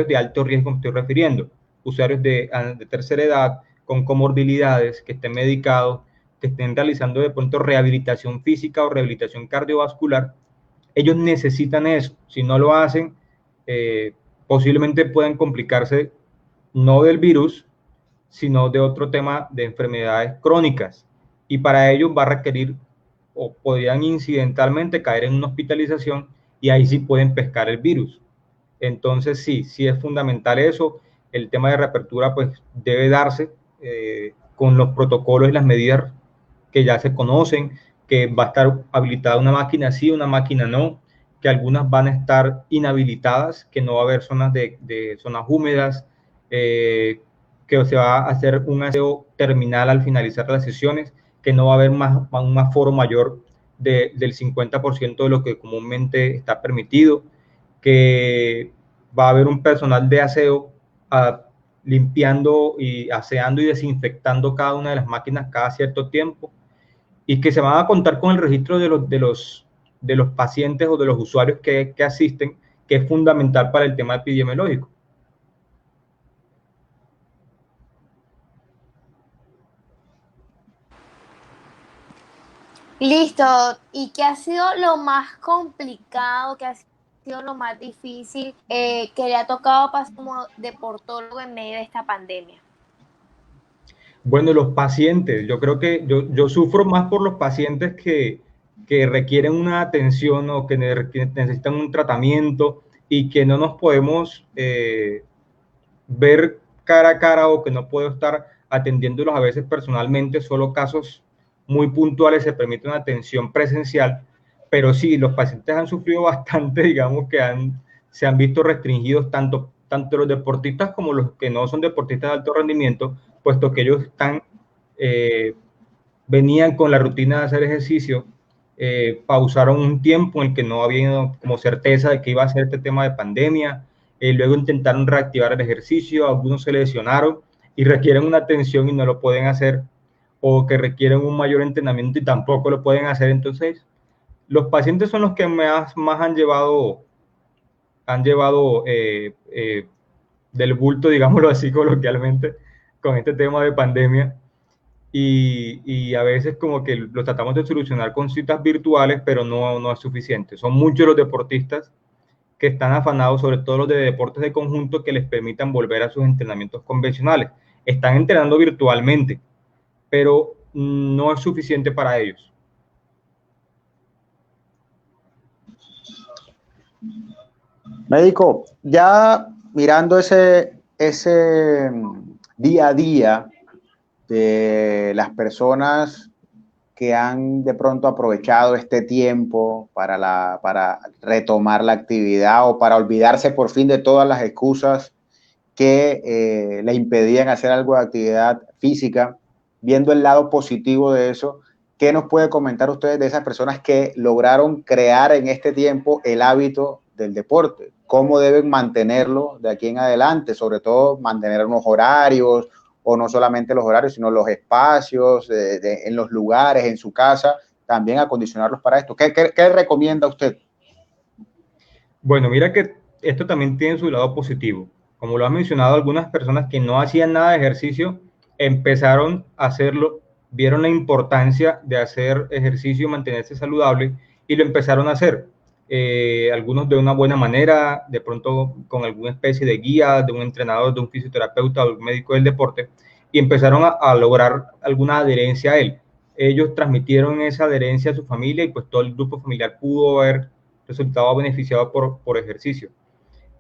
Speaker 3: de alto riesgo me estoy refiriendo, usuarios de tercera edad, con comorbilidades, que estén medicados, que estén realizando de pronto rehabilitación física o rehabilitación cardiovascular, ellos necesitan eso. Si no lo hacen, posiblemente puedan complicarse no del virus, sino de otro tema de enfermedades crónicas. Y para ello va a requerir o podrían incidentalmente caer en una hospitalización y ahí sí pueden pescar el virus. Entonces sí es fundamental eso. El tema de reapertura pues debe darse con los protocolos y las medidas que ya se conocen, que va a estar habilitada una máquina sí, una máquina no, que algunas van a estar inhabilitadas, que no va a haber zonas de zonas húmedas, que se va a hacer un aseo terminal al finalizar las sesiones, que no va a haber un aforo mayor del 50% de lo que comúnmente está permitido, que va a haber un personal de aseo limpiando y aseando y desinfectando cada una de las máquinas cada cierto tiempo, y que se van a contar con el registro de los pacientes o de los usuarios que asisten, que es fundamental para el tema epidemiológico.
Speaker 2: Listo. ¿Y qué ha sido lo más complicado, qué ha sido lo más difícil que le ha tocado pasar como deportólogo en medio de esta pandemia?
Speaker 3: Bueno, los pacientes, yo creo que yo sufro más por los pacientes que requieren una atención o que necesitan un tratamiento y que no nos podemos ver cara a cara o que no puedo estar atendiéndolos a veces personalmente, solo casos muy puntuales se permite una atención presencial, pero sí, los pacientes han sufrido bastante, digamos que se han visto restringidos tanto los deportistas como los que no son deportistas de alto rendimiento, puesto que ellos venían con la rutina de hacer ejercicio, pausaron un tiempo en el que no había como certeza de que iba a ser este tema de pandemia, luego intentaron reactivar el ejercicio, algunos se lesionaron y requieren una atención y no lo pueden hacer, o que requieren un mayor entrenamiento y tampoco lo pueden hacer. Entonces, los pacientes son los que más han llevado del bulto, digámoslo así coloquialmente, con este tema de pandemia. Y a veces como que lo tratamos de solucionar con citas virtuales, pero no es suficiente. Son muchos los deportistas que están afanados, sobre todo los de deportes de conjunto, que les permitan volver a sus entrenamientos convencionales. Están entrenando virtualmente, pero no es suficiente para ellos.
Speaker 1: Médico, ya mirando ese día a día de las personas que han de pronto aprovechado este tiempo para retomar la actividad o para olvidarse por fin de todas las excusas que le impedían hacer algo de actividad física, viendo el lado positivo de eso, ¿qué nos puede comentar ustedes de esas personas que lograron crear en este tiempo el hábito del deporte? ¿Cómo deben mantenerlo de aquí en adelante? Sobre todo mantener unos horarios, o no solamente los horarios, sino los espacios en los lugares, en su casa, también acondicionarlos para esto. ¿Qué recomienda usted?
Speaker 3: Bueno, mira que esto también tiene su lado positivo. Como lo has mencionado, algunas personas que no hacían nada de ejercicio empezaron a hacerlo, vieron la importancia de hacer ejercicio y mantenerse saludable y lo empezaron a hacer. Algunos de una buena manera, de pronto con alguna especie de guía de un entrenador, de un fisioterapeuta o un médico del deporte, y empezaron a lograr alguna adherencia a él. Ellos transmitieron esa adherencia a su familia y pues todo el grupo familiar pudo ver resultado beneficiado por ejercicio.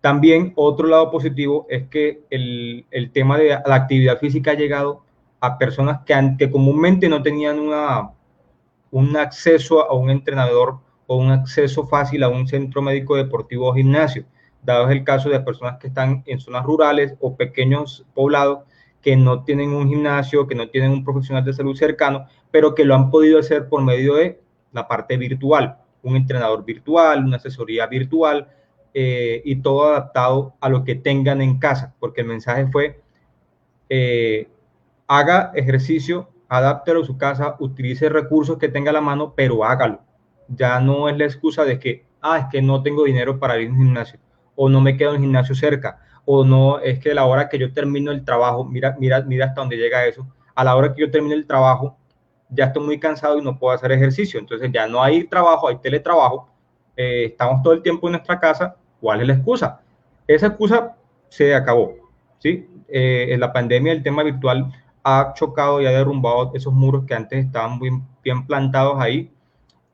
Speaker 3: También otro lado positivo es que el tema de la actividad física ha llegado a personas que comúnmente no tenían un acceso a un entrenador o un acceso fácil a un centro médico deportivo o gimnasio, dado es el caso de personas que están en zonas rurales o pequeños poblados que no tienen un gimnasio, que no tienen un profesional de salud cercano, pero que lo han podido hacer por medio de la parte virtual, un entrenador virtual, una asesoría virtual, y todo adaptado a lo que tengan en casa, porque el mensaje fue, haga ejercicio, adáptelo a su casa, utilice recursos que tenga a la mano, pero hágalo. Ya no es la excusa de que, es que no tengo dinero para ir a un gimnasio, o no me queda un gimnasio cerca, o no, es que a la hora que yo termino el trabajo, mira hasta dónde llega eso, a la hora que yo termino el trabajo, ya estoy muy cansado y no puedo hacer ejercicio, entonces ya no hay trabajo, hay teletrabajo, estamos todo el tiempo en nuestra casa, ¿cuál es la excusa? Esa excusa se acabó, ¿sí? En la pandemia el tema virtual ha chocado y ha derrumbado esos muros que antes estaban muy bien plantados ahí.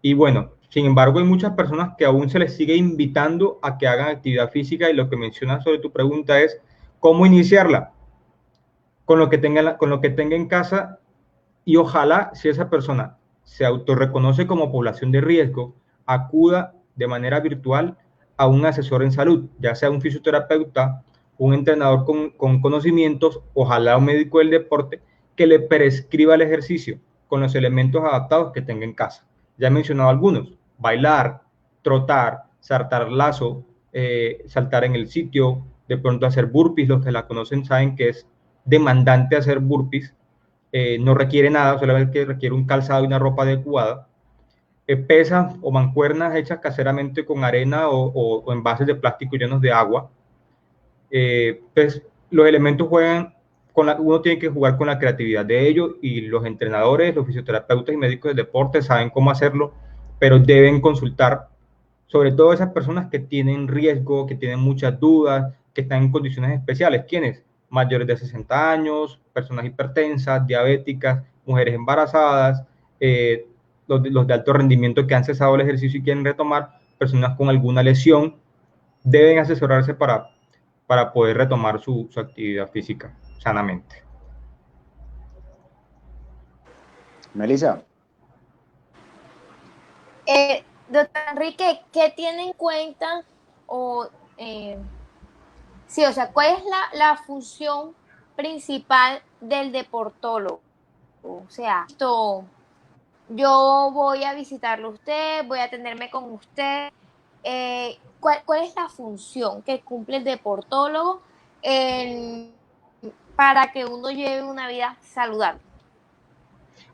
Speaker 3: Y bueno, sin embargo, hay muchas personas que aún se les sigue invitando a que hagan actividad física y lo que mencionas sobre tu pregunta es cómo iniciarla con lo que tenga en casa y ojalá si esa persona se autorreconoce como población de riesgo, acuda de manera virtual a un asesor en salud, ya sea un fisioterapeuta, un entrenador con conocimientos, ojalá un médico del deporte, que le prescriba el ejercicio con los elementos adaptados que tenga en casa. Ya he mencionado algunos, bailar, trotar, saltar lazo, saltar en el sitio, de pronto hacer burpees, los que la conocen saben que es demandante hacer burpees, no requiere nada, solamente requiere un calzado y una ropa adecuada. Pesas o mancuernas hechas caseramente con arena o envases de plástico llenos de agua. Pues los elementos juegan, uno tiene que jugar con la creatividad de ellos y los entrenadores, los fisioterapeutas y médicos del deporte saben cómo hacerlo, pero deben consultar, sobre todo esas personas que tienen riesgo, que tienen muchas dudas, que están en condiciones especiales. ¿Quiénes? Mayores de 60 años, personas hipertensas, diabéticas, mujeres embarazadas, los de alto rendimiento que han cesado el ejercicio y quieren retomar, personas con alguna lesión, deben asesorarse para poder retomar su actividad física sanamente.
Speaker 1: Melissa.
Speaker 2: Doctor Enrique, ¿qué tiene en cuenta o sí, o sea, cuál es la función principal del deportólogo? O sea, yo voy a visitarlo a usted, voy a atenderme con usted. ¿Cuál es la función que cumple el deportólogo en- para que uno lleve una vida saludable?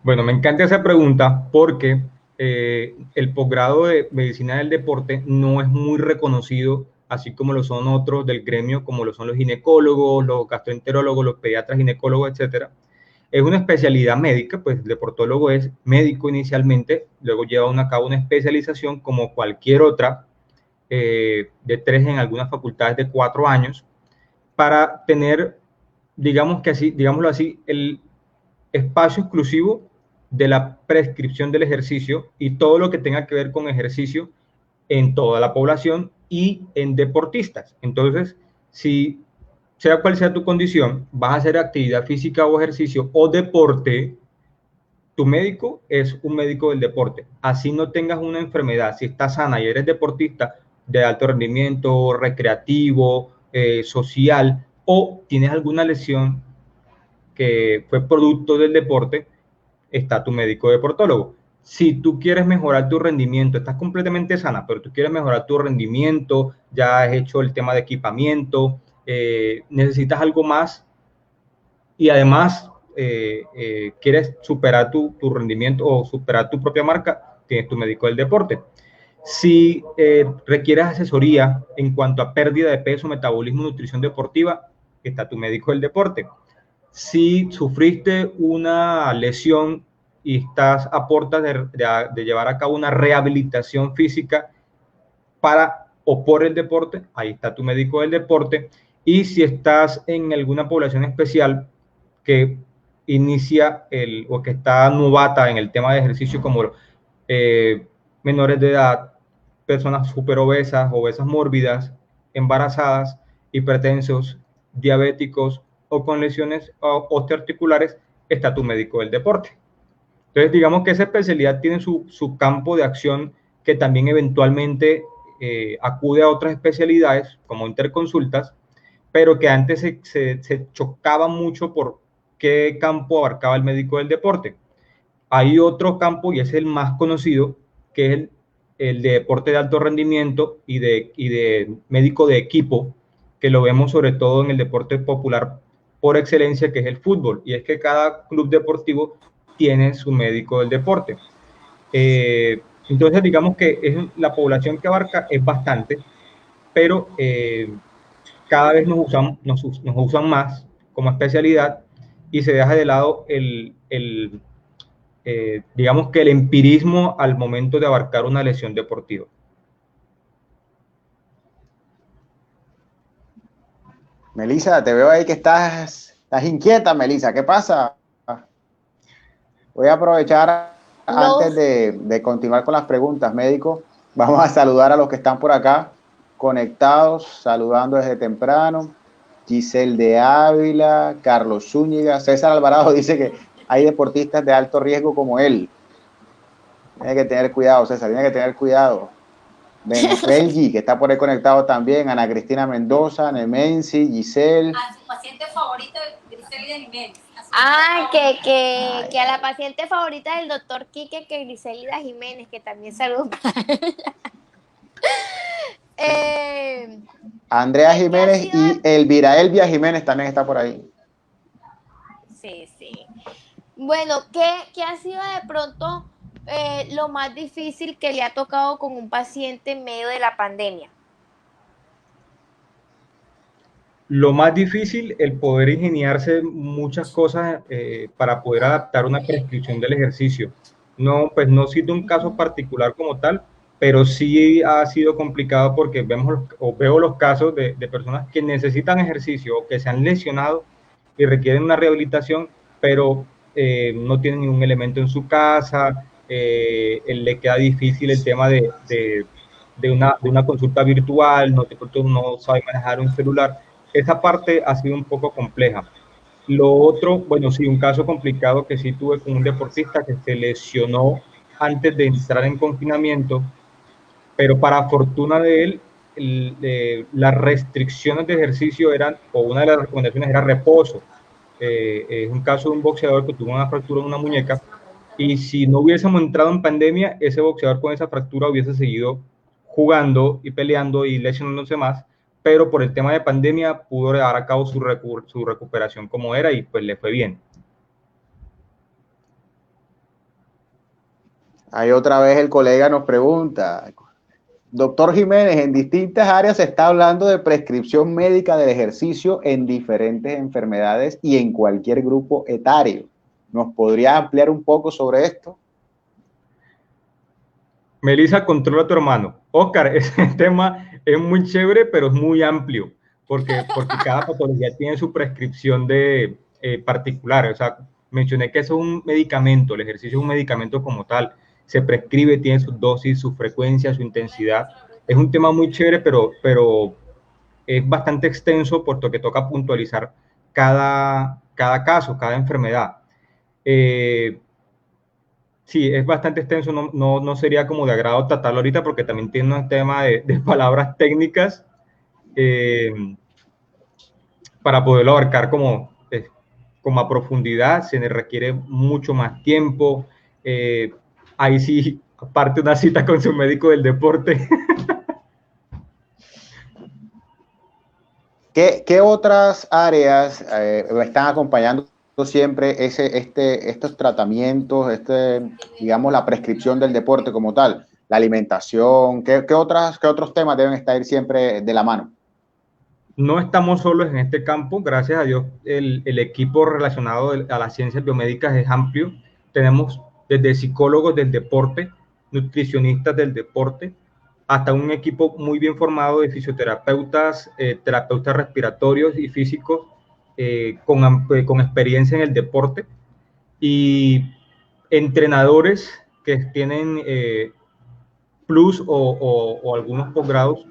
Speaker 3: Bueno, me encanta esa pregunta porque el posgrado de medicina del deporte no es muy reconocido, así como lo son otros del gremio, como lo son los ginecólogos, los gastroenterólogos, los pediatras ginecólogos, etcétera. Es una especialidad médica, pues el deportólogo es médico inicialmente, luego lleva a cabo una especialización como cualquier otra, de 3 en algunas facultades de 4 años, para tener, digamos que así, digámoslo así, el espacio exclusivo de la prescripción del ejercicio y todo lo que tenga que ver con ejercicio en toda la población y en deportistas. Entonces, si sea cual sea tu condición, vas a hacer actividad física o ejercicio o deporte, tu médico es un médico del deporte. Así no tengas una enfermedad, si estás sana y eres deportista de alto rendimiento, recreativo, social, o tienes alguna lesión que fue producto del deporte, está tu médico deportólogo. Si tú quieres mejorar tu rendimiento, estás completamente sana, pero tú quieres mejorar tu rendimiento, ya has hecho el tema de equipamiento, necesitas algo más y además quieres superar tu rendimiento o superar tu propia marca, tienes tu médico del deporte. Si requieres asesoría en cuanto a pérdida de peso, metabolismo, nutrición deportiva, está tu médico del deporte. Si sufriste una lesión y estás a puertas de llevar a cabo una rehabilitación física para o por el deporte, ahí está tu médico del deporte. Y si estás en alguna población especial que inicia o que está novata en el tema de ejercicio, como eh, menores de edad, personas superobesas, obesas mórbidas, embarazadas, hipertensos, diabéticos o con lesiones osteoarticulares, está tu médico del deporte. Entonces, digamos que esa especialidad tiene su campo de acción que también eventualmente acude a otras especialidades como interconsultas, pero que antes se chocaba mucho por qué campo abarcaba el médico del deporte. Hay otro campo, y es el más conocido, que es el de deporte de alto rendimiento y de médico de equipo, que lo vemos sobre todo en el deporte popular por excelencia, que es el fútbol. Y es que cada club deportivo tiene su médico del deporte. Entonces, digamos que la población que abarca es bastante, pero cada vez nos usan más como especialidad y se deja de lado digamos que el empirismo al momento de abarcar una lesión deportiva.
Speaker 1: Melissa, te veo ahí que estás inquieta, Melissa. ¿Qué pasa? Voy a aprovechar antes
Speaker 2: Los,
Speaker 1: de continuar con las preguntas, médico. Vamos a saludar a los que están por acá conectados, saludando desde temprano. Giselle de Ávila, Carlos Zúñiga, César Alvarado dice que hay deportistas de alto riesgo como él. Tiene que tener cuidado, César, tiene que tener cuidado. Benji, que está por ahí conectado también, Ana Cristina Mendoza, Nemensi, Giselle.
Speaker 4: A su paciente favorita, Griselida Jiménez.
Speaker 2: que a la paciente favorita del doctor Quique, que Griselida Jiménez, que también saludos para ella.
Speaker 1: Andrea Jiménez y Elvira Jiménez también está por ahí.
Speaker 2: Sí, sí. Bueno, ¿qué ha sido de pronto lo más difícil que le ha tocado con un paciente en medio de la pandemia?
Speaker 3: Lo más difícil, el poder ingeniarse muchas cosas para poder adaptar una prescripción del ejercicio. No, pues no cito un caso particular como tal, pero sí ha sido complicado porque veo los casos de personas que necesitan ejercicio o que se han lesionado y requieren una rehabilitación, pero no tienen ningún elemento en su casa, le queda difícil el tema de una consulta virtual, no sabe manejar un celular. Esa parte ha sido un poco compleja. Lo otro, bueno, sí, un caso complicado que sí tuve con un deportista que se lesionó antes de entrar en confinamiento pero para fortuna de él, las restricciones de ejercicio eran, o una de las recomendaciones era reposo. Es un caso de un boxeador que tuvo una fractura en una muñeca, y si no hubiésemos entrado en pandemia, ese boxeador con esa fractura hubiese seguido jugando y peleando y lesionándose más, pero por el tema de pandemia pudo llevar a cabo su recuperación como era, y pues le fue bien.
Speaker 1: Ahí otra vez el colega nos pregunta, doctor Jiménez, en distintas áreas se está hablando de prescripción médica del ejercicio en diferentes enfermedades y en cualquier grupo etario. ¿Nos podría ampliar un poco sobre esto?
Speaker 3: Melissa, controla a tu hermano. Oscar, ese tema es muy chévere, pero es muy amplio, porque cada patología tiene su prescripción particular. O sea, mencioné que eso es un medicamento, el ejercicio es un medicamento como tal. Se prescribe, tiene su dosis, su frecuencia, su intensidad. Es un tema muy chévere, pero es bastante extenso, puesto que toca puntualizar cada caso, cada enfermedad. Sí, es bastante extenso, no sería como de agrado tratarlo ahorita, porque también tiene un tema de palabras técnicas para poderlo abarcar como a profundidad. Se le requiere mucho más tiempo. Ahí sí, aparte una cita con su médico del deporte.
Speaker 1: ¿Qué otras áreas están acompañando siempre estos tratamientos, digamos, la prescripción del deporte como tal? La alimentación, ¿qué otros temas deben estar siempre de la mano?
Speaker 3: No estamos solos en este campo, gracias a Dios. El equipo relacionado a las ciencias biomédicas es amplio. Tenemos desde psicólogos del deporte, nutricionistas del deporte, hasta un equipo muy bien formado de fisioterapeutas, terapeutas respiratorios y físicos con experiencia en el deporte, y entrenadores que tienen plus o algunos posgrados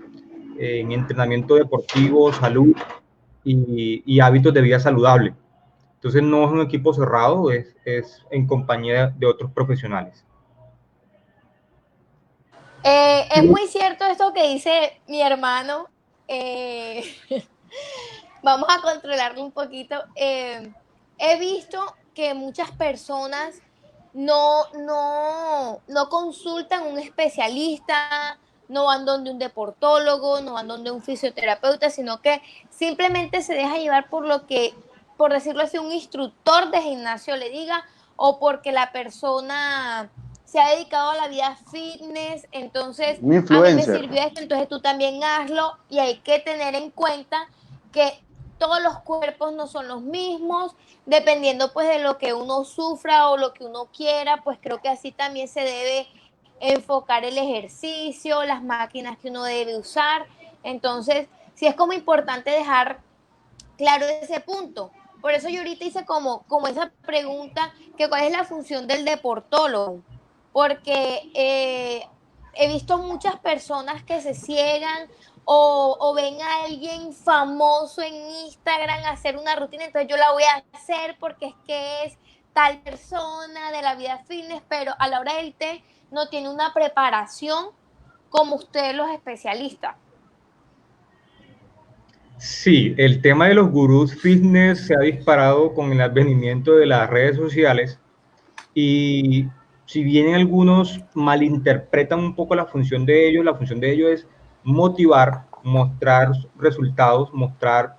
Speaker 3: en entrenamiento deportivo, salud y hábitos de vida saludable. Entonces no es un equipo cerrado, es en compañía de otros profesionales.
Speaker 2: Es muy cierto esto que dice mi hermano. Vamos a controlarlo un poquito. He visto que muchas personas no consultan un especialista, no van donde un deportólogo, no van donde un fisioterapeuta, sino que simplemente se deja llevar por lo que, por decirlo así, un instructor de gimnasio le diga, o porque la persona se ha dedicado a la vida fitness. Entonces
Speaker 1: Un
Speaker 2: a mí me
Speaker 1: influencer.
Speaker 2: sirvió esto, entonces tú también hazlo. Y hay que tener en cuenta que todos los cuerpos no son los mismos, dependiendo pues de lo que uno sufra o lo que uno quiera. Pues creo que así también se debe enfocar el ejercicio, las máquinas que uno debe usar. Entonces sí es como importante dejar claro ese punto. Por eso yo ahorita hice como esa pregunta, que cuál es la función del deportólogo, porque he visto muchas personas que se ciegan o ven a alguien famoso en Instagram hacer una rutina, entonces yo la voy a hacer porque es que es tal persona de la vida fitness, pero a la hora del té no tiene una preparación como ustedes los especialistas.
Speaker 3: Sí, el tema de los gurús fitness se ha disparado con el advenimiento de las redes sociales, y si bien algunos malinterpretan un poco la función de ellos es motivar, mostrar resultados, mostrar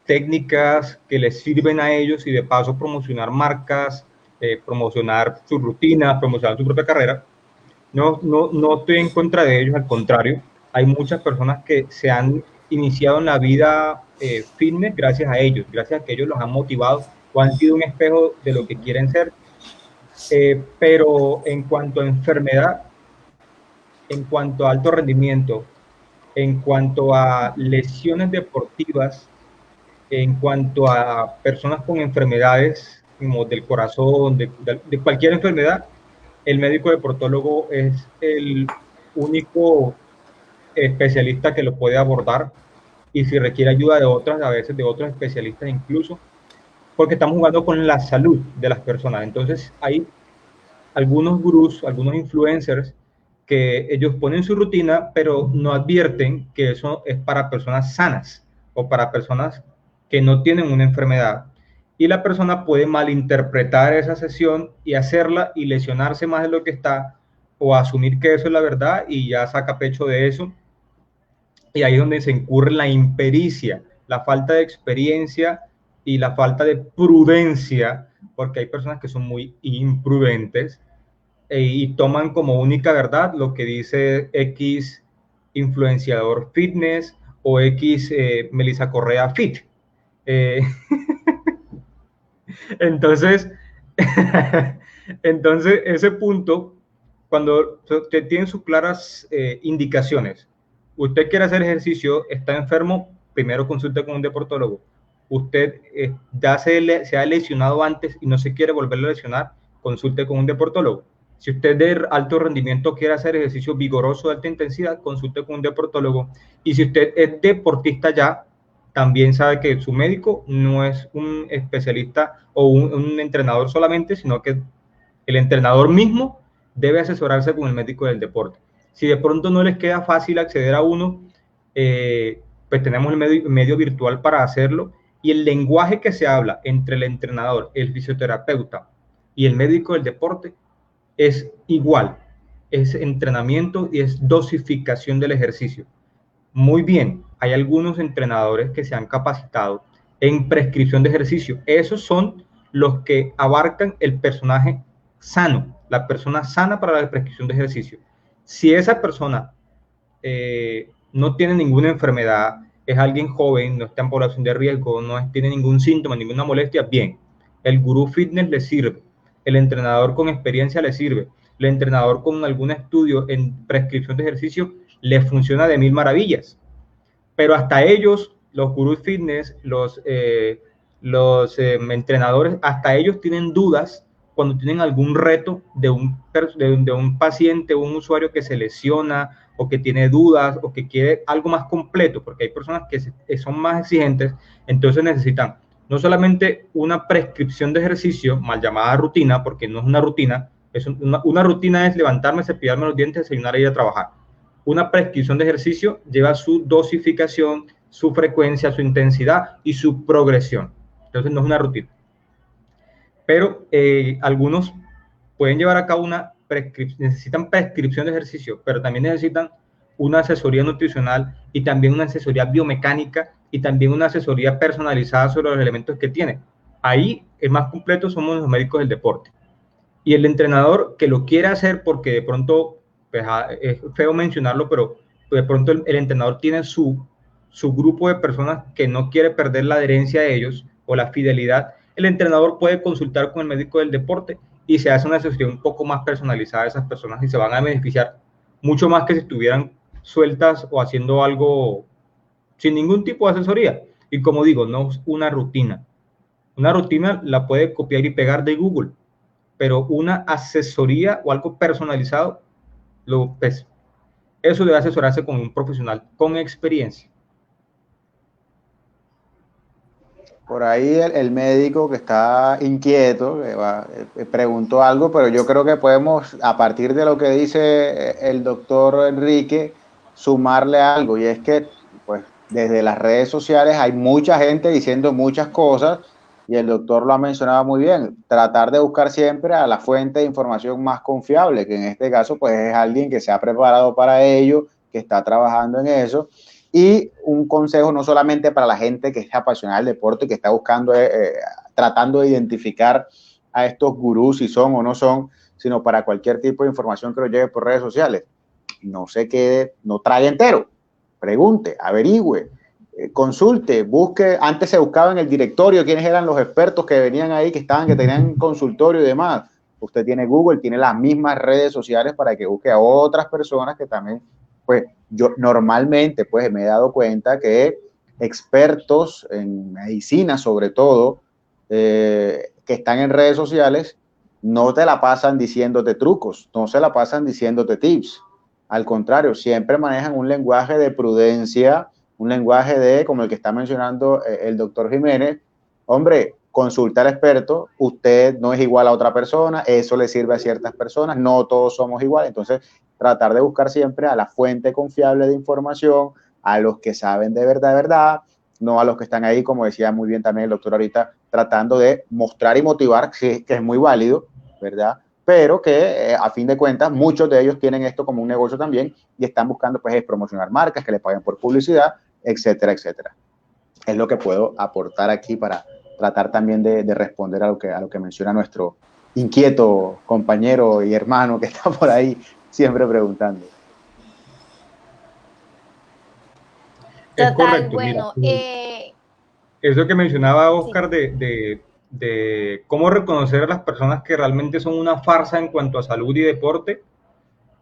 Speaker 3: técnicas que les sirven a ellos, y de paso promocionar marcas, promocionar sus rutinas, promocionar su propia carrera. No estoy en contra de ellos, al contrario, hay muchas personas que se han iniciado en la vida fitness gracias a ellos, gracias a que ellos los han motivado o han sido un espejo de lo que quieren ser. Pero en cuanto a enfermedad, en cuanto a alto rendimiento, en cuanto a lesiones deportivas, en cuanto a personas con enfermedades como del corazón, de cualquier enfermedad, el médico deportólogo es el único especialista que lo puede abordar, y si requiere ayuda de otras, a veces de otros especialistas incluso, porque estamos jugando con la salud de las personas. Entonces hay algunos gurús, algunos influencers que ellos ponen su rutina, pero no advierten que eso es para personas sanas o para personas que no tienen una enfermedad. Y la persona puede malinterpretar esa sesión y hacerla y lesionarse más de lo que está, o asumir que eso es la verdad y ya saca pecho de eso. Y ahí es donde se incurre la impericia, la falta de experiencia y la falta de prudencia, porque hay personas que son muy imprudentes y toman como única verdad lo que dice X influenciador fitness o X Melissa Correa Fit. Eh, entonces, entonces, ese punto, cuando usted tiene sus claras indicaciones, usted quiere hacer ejercicio, está enfermo, primero consulte con un deportólogo. Usted ya se ha lesionado antes y no se quiere volver a lesionar, consulte con un deportólogo. Si usted de alto rendimiento quiere hacer ejercicio vigoroso de alta intensidad, consulte con un deportólogo. Y si usted es deportista ya, también sabe que su médico no es un especialista o un entrenador solamente, sino que el entrenador mismo debe asesorarse con el médico del deporte. Si de pronto no les queda fácil acceder a uno, pues tenemos el medio virtual para hacerlo, y el lenguaje que se habla entre el entrenador, el fisioterapeuta y el médico del deporte es igual, es entrenamiento y es dosificación del ejercicio. Muy bien, hay algunos entrenadores que se han capacitado en prescripción de ejercicio. Esos son los que abarcan el personaje sano, la persona sana para la prescripción de ejercicio. Si esa persona no tiene ninguna enfermedad, es alguien joven, no está en población de riesgo, no tiene ningún síntoma, ninguna molestia, bien, el gurú fitness le sirve, el entrenador con experiencia le sirve, el entrenador con algún estudio en prescripción de ejercicio le funciona de mil maravillas. Pero hasta ellos, los gurús fitness, los entrenadores, hasta ellos tienen dudas cuando tienen algún reto de un paciente o un usuario que se lesiona o que tiene dudas o que quiere algo más completo, porque hay personas que son más exigentes, entonces necesitan no solamente una prescripción de ejercicio, mal llamada rutina, porque no es una rutina, una rutina es levantarme, cepillarme los dientes, desayunar e ir a trabajar. Una prescripción de ejercicio lleva su dosificación, su frecuencia, su intensidad y su progresión. Entonces no es una rutina. Pero algunos pueden llevar a cabo necesitan prescripción de ejercicio, pero también necesitan una asesoría nutricional y también una asesoría biomecánica y también una asesoría personalizada sobre los elementos que tiene. Ahí el más completo somos los médicos del deporte. Y el entrenador que lo quiere hacer porque de pronto, pues, es feo mencionarlo, pero de pronto el entrenador tiene su grupo de personas que no quiere perder la adherencia de ellos o la fidelidad. El entrenador puede consultar con el médico del deporte y se hace una asesoría un poco más personalizada a esas personas y se van a beneficiar mucho más que si estuvieran sueltas o haciendo algo sin ningún tipo de asesoría. Y como digo, no es una rutina. Una rutina la puede copiar y pegar de Google, pero una asesoría o algo personalizado, pues, eso debe asesorarse con un profesional con experiencia.
Speaker 1: Por ahí el médico que está inquieto, preguntó algo, pero yo creo que podemos, a partir de lo que dice el doctor Enrique, sumarle algo, y es que pues desde las redes sociales hay mucha gente diciendo muchas cosas, y el doctor lo ha mencionado muy bien, tratar de buscar siempre a la fuente de información más confiable, que en este caso pues es alguien que se ha preparado para ello, que está trabajando en eso. Y un consejo no solamente para la gente que es apasionada del deporte y que está buscando, tratando de identificar a estos gurús si son o no son, sino para cualquier tipo de información que lo lleve por redes sociales. No se quede, no trague entero, pregunte, averigüe, consulte, busque. Antes se buscaba en el directorio quiénes eran los expertos que venían ahí, que tenían consultorio y demás. Usted tiene Google, tiene las mismas redes sociales para que busque a otras personas que también, pues yo normalmente pues me he dado cuenta que expertos en medicina sobre todo, que están en redes sociales, no te la pasan diciéndote trucos, no se la pasan diciéndote tips. Al contrario, siempre manejan un lenguaje de prudencia, un lenguaje de, como el que está mencionando el doctor Jiménez, hombre, consulta al experto, usted no es igual a otra persona, eso le sirve a ciertas personas, no todos somos iguales, entonces tratar de buscar siempre a la fuente confiable de información, a los que saben de verdad, no a los que están ahí, como decía muy bien también el doctor ahorita, tratando de mostrar y motivar, que es muy válido, ¿verdad? Pero que a fin de cuentas muchos de ellos tienen esto como un negocio también y están buscando pues promocionar marcas, que les paguen por publicidad, etcétera, etcétera. Es lo que puedo aportar aquí para tratar también de responder a lo que menciona nuestro inquieto compañero y hermano que está por ahí siempre preguntando.
Speaker 3: Es
Speaker 2: Total,
Speaker 3: correcto, mira,
Speaker 2: bueno,
Speaker 3: eso que mencionaba
Speaker 2: sí.
Speaker 3: Oscar de cómo reconocer a las personas que realmente son una farsa en cuanto a salud y deporte,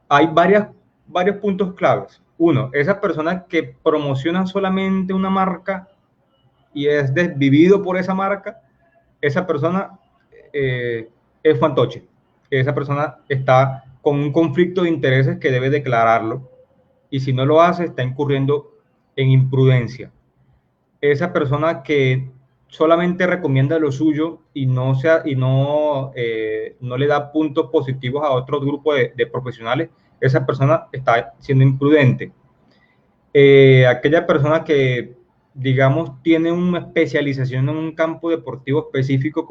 Speaker 3: hay varios puntos claves. Uno, esas personas que promocionan solamente una marca y es desvivido por esa marca, esa persona es fantoche. Esa persona está con un conflicto de intereses que debe declararlo y si no lo hace está incurriendo en imprudencia. Esa persona que solamente recomienda lo suyo y no le da puntos positivos a otro grupo de profesionales, esa persona está siendo imprudente. Aquella persona que, digamos, tiene una especialización en un campo deportivo específico,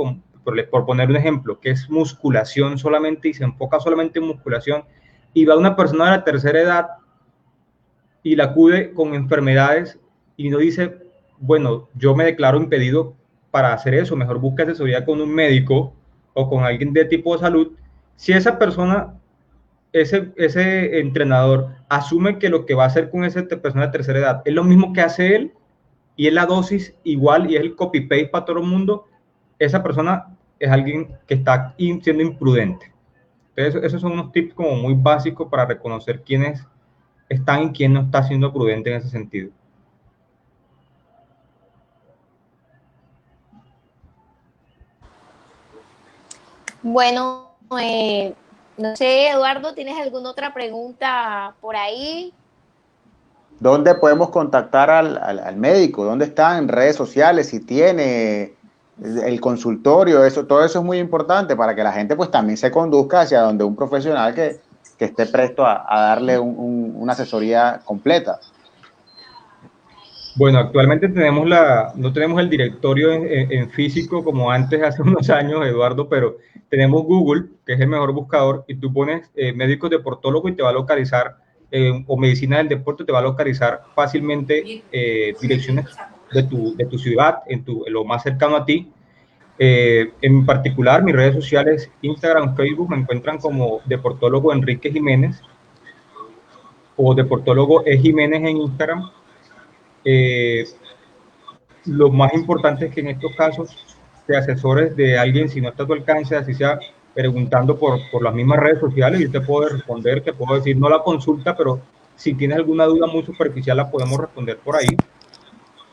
Speaker 3: por poner un ejemplo, que es musculación solamente y se enfoca solamente en musculación, y va una persona de la tercera edad y la acude con enfermedades y no dice, bueno, yo me declaro impedido para hacer eso, mejor busque asesoría con un médico o con alguien de tipo de salud. Si esa persona, ese entrenador, asume que lo que va a hacer con esa persona de tercera edad es lo mismo que hace él y es la dosis igual y es el copy-paste para todo el mundo, esa persona es alguien que está siendo imprudente. Entonces, esos son unos tips como muy básicos para reconocer quiénes están y quién no está siendo prudente en ese sentido.
Speaker 2: Bueno, no sé, Eduardo, ¿tienes alguna otra pregunta por ahí?
Speaker 1: ¿Dónde podemos contactar al médico? ¿Dónde está? En redes sociales, si tiene el consultorio, eso, todo eso es muy importante para que la gente pues también se conduzca hacia donde un profesional que esté presto a darle una asesoría completa.
Speaker 3: Bueno, actualmente no tenemos el directorio en físico como antes, hace unos años, Eduardo, pero tenemos Google, que es el mejor buscador, y tú pones médicos deportólogos y te va a localizar, o medicina del deporte, te va a localizar fácilmente direcciones de tu ciudad, en lo más cercano a ti. En particular, mis redes sociales, Instagram, Facebook, me encuentran como deportólogo Enrique Jiménez o deportólogo E. Jiménez en Instagram. Eh, lo más importante es que en estos casos te asesores de alguien, si no está a tu alcance, así sea preguntando por las mismas redes sociales, yo te puedo responder, te puedo decir, no la consulta, pero si tienes alguna duda muy superficial la podemos responder por ahí.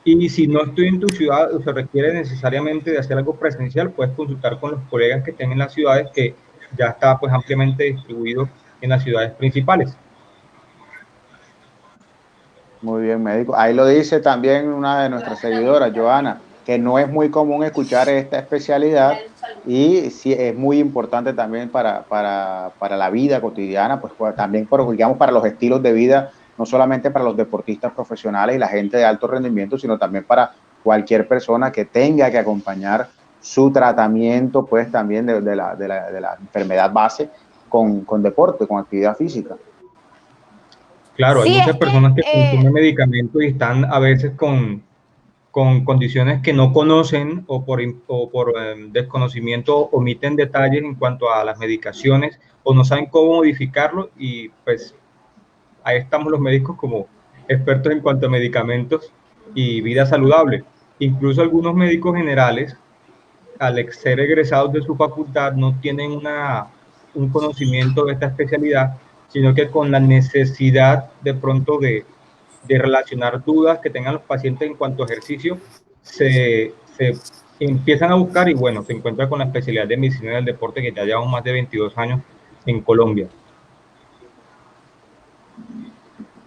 Speaker 3: Y si no estoy en tu ciudad o se requiere necesariamente de hacer algo presencial, puedes consultar con los colegas que estén en las ciudades, que ya está pues ampliamente distribuido en las ciudades principales.
Speaker 1: Muy bien, médico. Ahí lo dice también una de nuestras seguidoras, Joana, que no es muy común escuchar esta especialidad y sí es muy importante también para la vida cotidiana, pues también digamos, para los estilos de vida, no solamente para los deportistas profesionales y la gente de alto rendimiento, sino también para cualquier persona que tenga que acompañar su tratamiento, pues también de la enfermedad base con deporte, con actividad física.
Speaker 3: Claro, hay
Speaker 2: Sí,
Speaker 3: muchas
Speaker 2: es que
Speaker 3: personas que consumen medicamentos y están a veces con condiciones que no conocen o por desconocimiento omiten detalles en cuanto a las medicaciones o no saben cómo modificarlo y pues ahí estamos los médicos como expertos en cuanto a medicamentos y vida saludable. Incluso algunos médicos generales, al ser egresados de su facultad, no tienen un conocimiento de esta especialidad, sino que con la necesidad de pronto de relacionar dudas que tengan los pacientes en cuanto a ejercicio, se empiezan a buscar y bueno, se encuentra con la especialidad de medicina del deporte que ya llevamos más de 22 años en Colombia.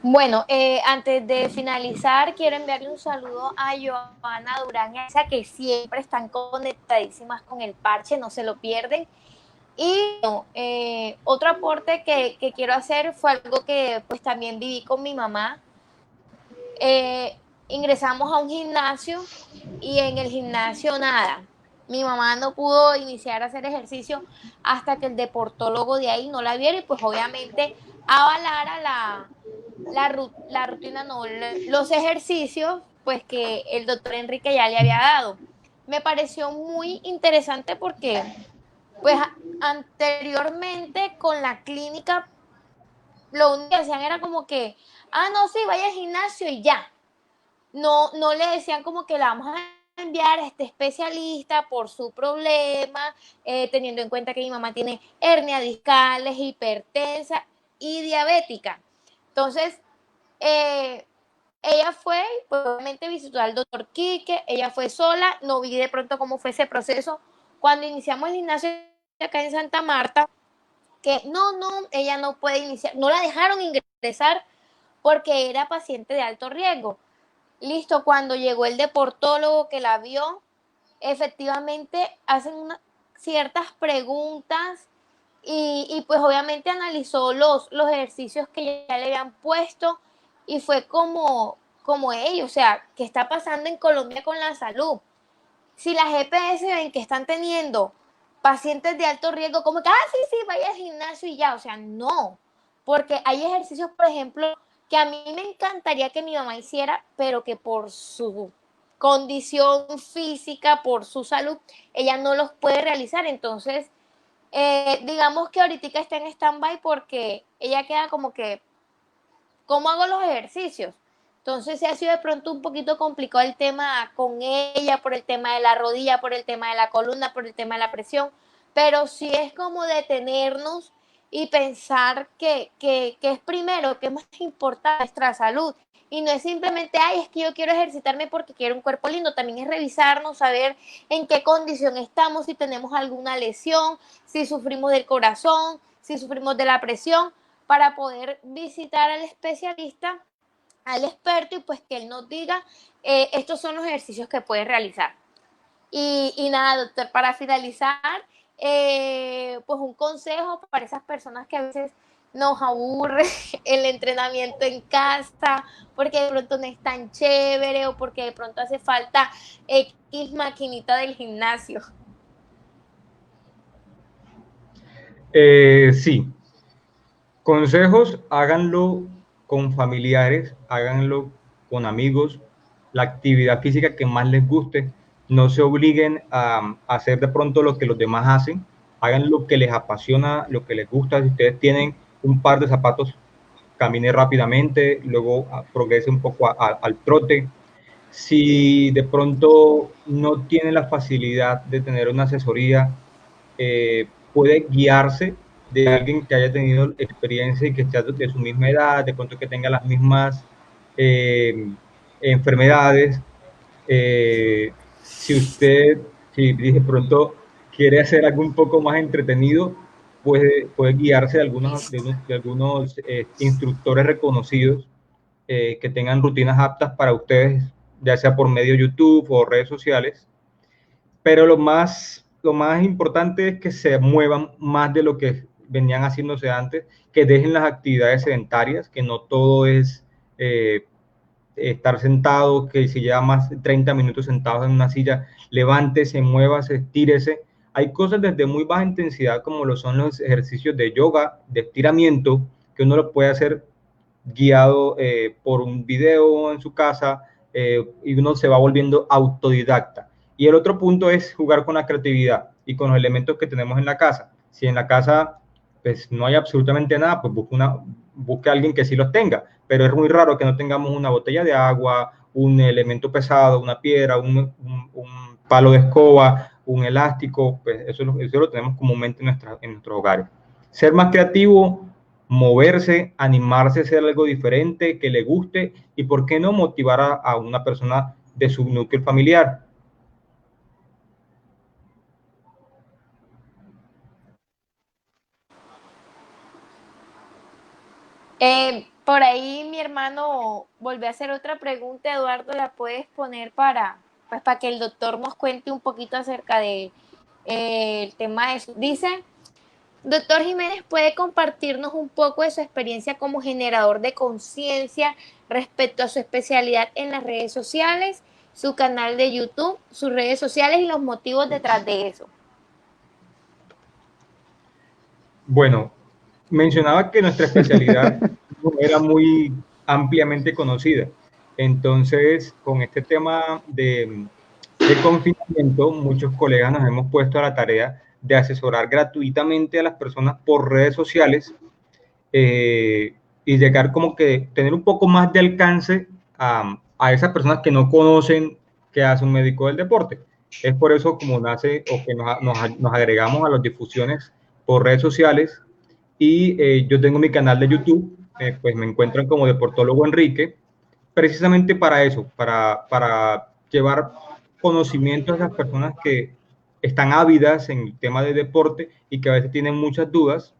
Speaker 2: Bueno, antes de finalizar, quiero enviarle un saludo a Joana Durán, esa que siempre están conectadísimas con el parche, no se lo pierden. Y no, otro aporte que quiero hacer fue algo que pues también viví con mi mamá. Eh, Ingresamos a un gimnasio y en el gimnasio nada. Mi mamá no pudo iniciar a hacer ejercicio hasta que el deportólogo de ahí no la viera y pues obviamente avalara la rutina, no, los ejercicios pues que el doctor Enrique ya le había dado. Me pareció muy interesante porque pues anteriormente con la clínica lo único que hacían era como que, no, sí, vaya al gimnasio y ya. No le decían como que la vamos a enviar a este especialista por su problema, teniendo en cuenta que mi mamá tiene hernia discales, hipertensa y diabética. Entonces, eh, ella fue, pues, obviamente visitó al doctor Quique, ella fue sola, no vi de pronto cómo fue ese proceso. Cuando iniciamos el gimnasio acá en Santa Marta, que no, ella no puede iniciar, no la dejaron ingresar porque era paciente de alto riesgo. Listo, cuando llegó el deportólogo que la vio, efectivamente hacen ciertas preguntas y pues obviamente analizó los ejercicios que ya le habían puesto y fue como ellos, o sea, ¿qué está pasando en Colombia con la salud? Si las EPS ven que están teniendo pacientes de alto riesgo, como que, sí, vaya al gimnasio y ya, o sea, no, porque hay ejercicios, por ejemplo, que a mí me encantaría que mi mamá hiciera, pero que por su condición física, por su salud, ella no los puede realizar. Entonces, digamos que ahorita está en stand-by porque ella queda como que, ¿cómo hago los ejercicios? Entonces se ha sido de pronto un poquito complicado el tema con ella por el tema de la rodilla, por el tema de la columna, por el tema de la presión, pero sí es como detenernos y pensar que es primero, que es más importante nuestra salud. Y no es simplemente, es que yo quiero ejercitarme porque quiero un cuerpo lindo, también es revisarnos, saber en qué condición estamos, si tenemos alguna lesión, si sufrimos del corazón, si sufrimos de la presión, para poder visitar al especialista, al experto, y pues que él nos diga, estos son los ejercicios que puede realizar. Y nada, doctor, para finalizar, pues un consejo para esas personas que a veces nos aburre el entrenamiento en casa, porque de pronto no es tan chévere o porque de pronto hace falta X maquinita del gimnasio.
Speaker 3: Sí, consejos, háganlo con familiares, háganlo con amigos, la actividad física que más les guste, no se obliguen a hacer de pronto lo que los demás hacen, hagan lo que les apasiona, lo que les gusta. Si ustedes tienen un par de zapatos, camine rápidamente, luego progrese un poco al trote. Si de pronto no tiene la facilidad de tener una asesoría, puede guiarse de alguien que haya tenido experiencia y que esté de su misma edad, de pronto que tenga las mismas enfermedades. Si usted, si de pronto quiere hacer algo un poco más entretenido, puede guiarse de algunos instructores reconocidos que tengan rutinas aptas para ustedes, ya sea por medio de YouTube o redes sociales. Pero lo más importante es que se muevan más de lo que venían haciéndose antes, que dejen las actividades sedentarias, que no todo es estar sentado, que si lleva más de 30 minutos sentados en una silla, levántese, muévase, estírese. Hay cosas desde muy baja intensidad como lo son los ejercicios de yoga, de estiramiento, que uno lo puede hacer guiado por un video en su casa y uno se va volviendo autodidacta. Y el otro punto es jugar con la creatividad y con los elementos que tenemos en la casa. Si en la casa pues, no hay absolutamente nada, pues busque a alguien que sí los tenga, pero es muy raro que no tengamos una botella de agua, un elemento pesado, una piedra, un palo de escoba, un elástico, pues eso lo tenemos comúnmente en nuestros hogares. Ser más creativo, moverse, animarse a hacer algo diferente, que le guste y por qué no motivar a una persona de su núcleo familiar.
Speaker 2: Por ahí mi hermano volvió a hacer otra pregunta, Eduardo, la puedes poner pues, que el doctor nos cuente un poquito acerca de el tema de eso. Dice, Doctor Jiménez, ¿puede compartirnos un poco de su experiencia como generador de conciencia respecto a su especialidad en las redes sociales, su canal de YouTube, sus redes sociales y los motivos detrás de eso?
Speaker 3: Bueno, mencionaba que nuestra especialidad no era muy ampliamente conocida. Entonces, con este tema de confinamiento, muchos colegas nos hemos puesto a la tarea de asesorar gratuitamente a las personas por redes sociales, y llegar como que tener un poco más de alcance a esas personas que no conocen qué hace un médico del deporte. Es por eso como nace o que nos agregamos a las difusiones por redes sociales. Y yo tengo mi canal de YouTube, pues me encuentran como Deportólogo Enrique, precisamente para eso, para llevar conocimiento a esas personas que están ávidas en el tema de deporte y que a veces tienen muchas dudas,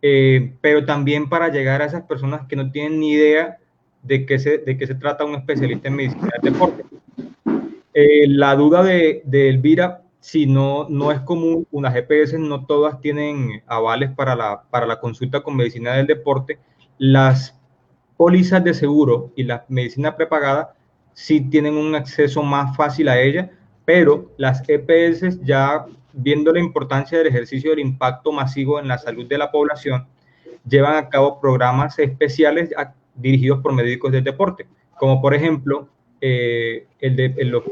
Speaker 3: pero también para llegar a esas personas que no tienen ni idea de qué se trata un especialista en medicina del deporte. La duda de Elvira, si no es común, unas EPS no todas tienen avales para la consulta con medicina del deporte. Las pólizas de seguro y la medicina prepagada sí tienen un acceso más fácil a ella, pero las EPS, ya viendo la importancia del ejercicio, del impacto masivo en la salud de la población, llevan a cabo programas especiales dirigidos por médicos del deporte, como por ejemplo lo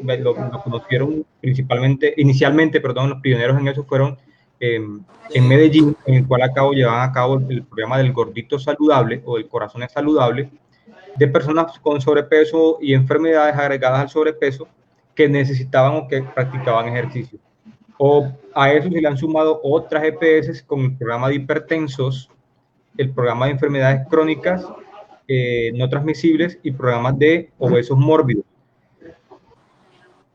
Speaker 3: conocieron principalmente, inicialmente, perdón, los pioneros en eso fueron en Medellín, en el cual llevaban a cabo el programa del gordito saludable o del corazón saludable, de personas con sobrepeso y enfermedades agregadas al sobrepeso que necesitaban o que practicaban ejercicio. O a eso se le han sumado otras EPS con el programa de hipertensos, el programa de enfermedades crónicas no transmisibles y programas de obesos mórbidos.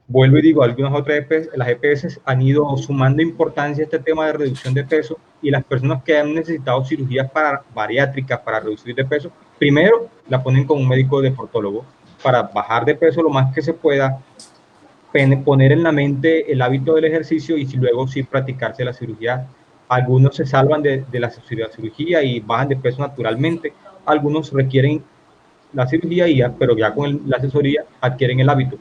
Speaker 3: Vuelvo y digo, algunas otras EPS, las EPS han ido sumando importancia a este tema de reducción de peso, y las personas que han necesitado cirugías bariátricas para reducir de peso, primero la ponen con un médico deportólogo para bajar de peso lo más que se pueda, poner en la mente el hábito del ejercicio y luego sí practicarse la cirugía. Algunos se salvan de la cirugía y bajan de peso naturalmente, algunos requieren la cirugía, pero ya con la asesoría adquieren el hábito.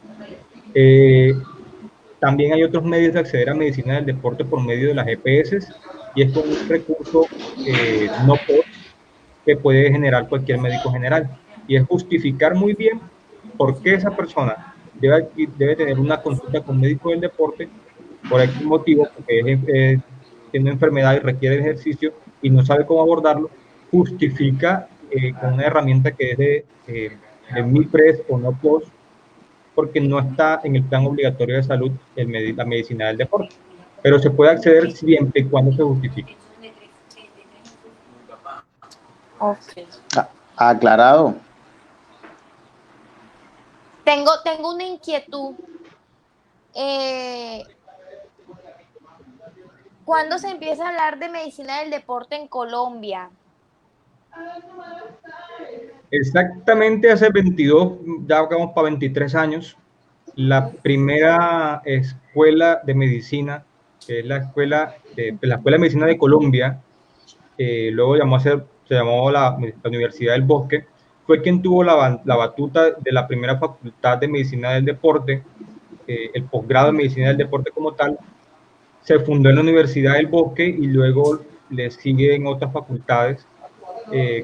Speaker 3: También hay otros medios de acceder a medicina del deporte por medio de las EPS, y es con un recurso no costo que puede generar cualquier médico general, y es justificar muy bien por qué esa persona debe tener una consulta con un médico del deporte, por X motivo, porque tiene una enfermedad y requiere ejercicio y no sabe cómo abordarlo. Justifica con una herramienta que es de MIPRES o no post, porque no está en el plan obligatorio de salud la medicina del deporte, pero se puede acceder siempre y cuando se justifique.
Speaker 2: Okay.
Speaker 1: Aclarado.
Speaker 2: Tengo una inquietud. ¿Cuándo se empieza a hablar de medicina del deporte en Colombia?
Speaker 3: Exactamente hace 22, ya vamos para 23 años, la primera escuela de medicina, que es la Escuela de Medicina de Colombia, luego se llamó la Universidad del Bosque, fue quien tuvo la batuta de la primera facultad de medicina del deporte, el posgrado de medicina del deporte como tal. Se fundó en la Universidad del Bosque y luego le siguen otras facultades,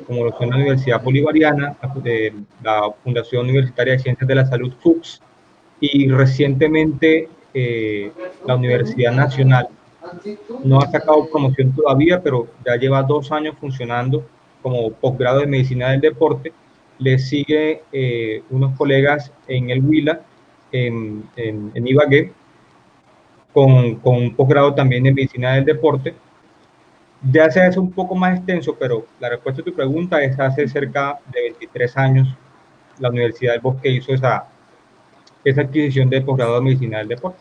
Speaker 3: como lo son la Universidad Bolivariana, la Fundación Universitaria de Ciencias de la Salud, FUCS, y recientemente la Universidad Nacional. No ha sacado promoción todavía, pero ya lleva 2 años funcionando como posgrado de medicina del deporte. Le sigue unos colegas en el Huila, en Ibagué, con un posgrado también en medicina del deporte. Ya se hace un poco más extenso, pero la respuesta a tu pregunta es: hace cerca de 23 años la Universidad del Bosque hizo esa adquisición de posgrado de medicina del deporte.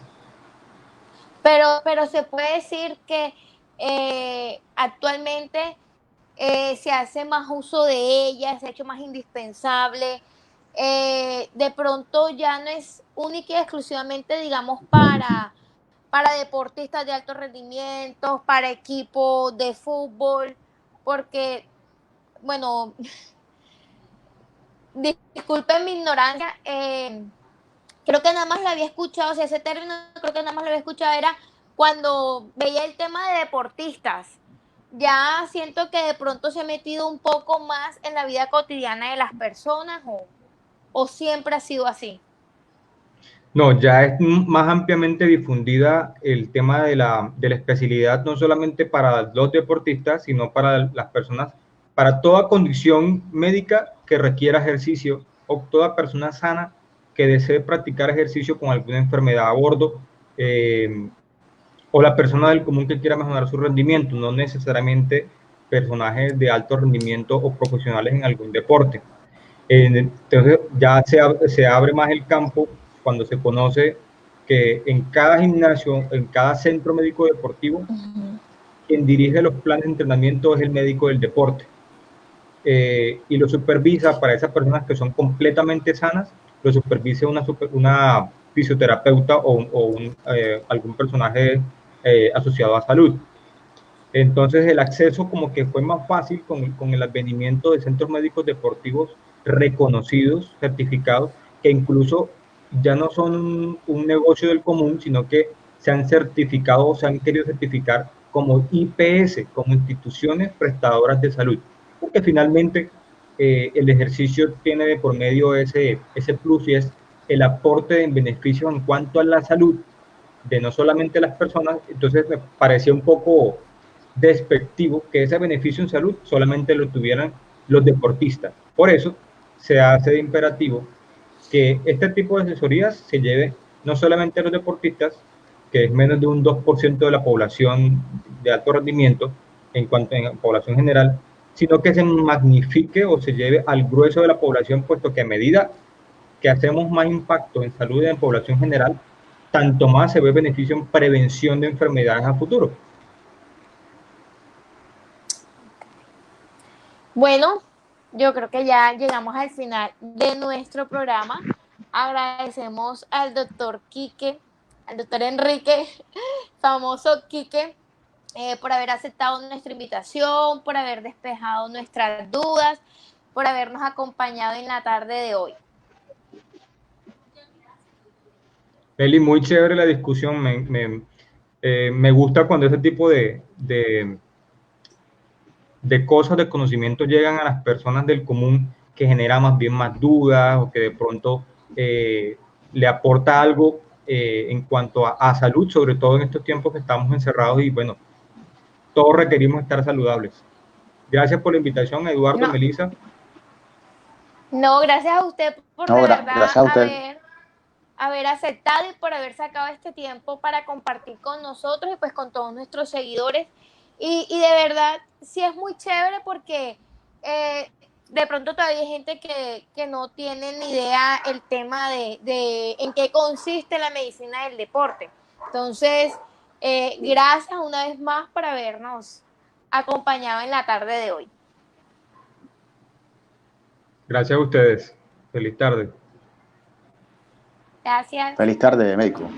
Speaker 2: Pero se puede decir que actualmente se hace más uso de ella, se ha hecho más indispensable. De pronto ya no es única y exclusivamente, digamos, para deportistas de alto rendimiento, para equipos de fútbol, porque, bueno, disculpen mi ignorancia, creo que nada más lo había escuchado, o sea, ese término creo que nada más lo había escuchado era cuando veía el tema de deportistas. Ya siento que de pronto se ha metido un poco más en la vida cotidiana de las personas o siempre ha sido así.
Speaker 3: No, ya es más ampliamente difundida el tema de la especialidad, no solamente para los deportistas, sino para las personas, para toda condición médica que requiera ejercicio o toda persona sana que desee practicar ejercicio con alguna enfermedad a bordo, o la persona del común que quiera mejorar su rendimiento, no necesariamente personajes de alto rendimiento o profesionales en algún deporte. Entonces ya se abre más el campo cuando se conoce que en cada gimnasio, en cada centro médico deportivo, quien dirige los planes de entrenamiento es el médico del deporte, y lo supervisa para esas personas que son completamente sanas, lo supervisa una fisioterapeuta o algún personaje asociado a salud. Entonces el acceso como que fue más fácil con el advenimiento de centros médicos deportivos reconocidos, certificados, que incluso ya no son un negocio del común, sino que se han certificado o se han querido certificar como IPS, como instituciones prestadoras de salud, porque finalmente el ejercicio tiene de por medio ese plus y es el aporte en beneficio en cuanto a la salud de no solamente las personas. Entonces me parecía un poco despectivo que ese beneficio en salud solamente lo tuvieran los deportistas. Por eso se hace de imperativo que este tipo de asesorías se lleve no solamente a los deportistas, que es menos de un 2% de la población de alto rendimiento en cuanto a la población general, sino que se magnifique o se lleve al grueso de la población, puesto que a medida que hacemos más impacto en salud y en población general, tanto más se ve beneficio en prevención de enfermedades a futuro.
Speaker 2: Bueno, yo creo que ya llegamos al final de nuestro programa. Agradecemos al doctor Quique, al doctor Enrique, famoso Quique, por haber aceptado nuestra invitación, por haber despejado nuestras dudas, por habernos acompañado en la tarde de hoy.
Speaker 3: Eli, muy chévere la discusión. Me gusta cuando ese tipo de cosas, de conocimiento llegan a las personas del común, que genera más bien más dudas o que de pronto le aporta algo en cuanto a salud, sobre todo en estos tiempos que estamos encerrados y bueno, todos requerimos estar saludables. Gracias por la invitación, Eduardo,
Speaker 2: No,
Speaker 3: Melissa.
Speaker 2: no, gracias a usted por
Speaker 1: No,
Speaker 2: de verdad
Speaker 1: gracias a usted.
Speaker 2: haber aceptado y por haber sacado este tiempo para compartir con nosotros y pues con todos nuestros seguidores. Y de verdad, sí es muy chévere porque de pronto todavía hay gente que no tiene ni idea el tema de en qué consiste la medicina del deporte. Entonces, gracias una vez más por habernos acompañado en la tarde de hoy.
Speaker 3: Gracias a ustedes. Feliz tarde.
Speaker 2: Gracias.
Speaker 1: Feliz tarde, médico.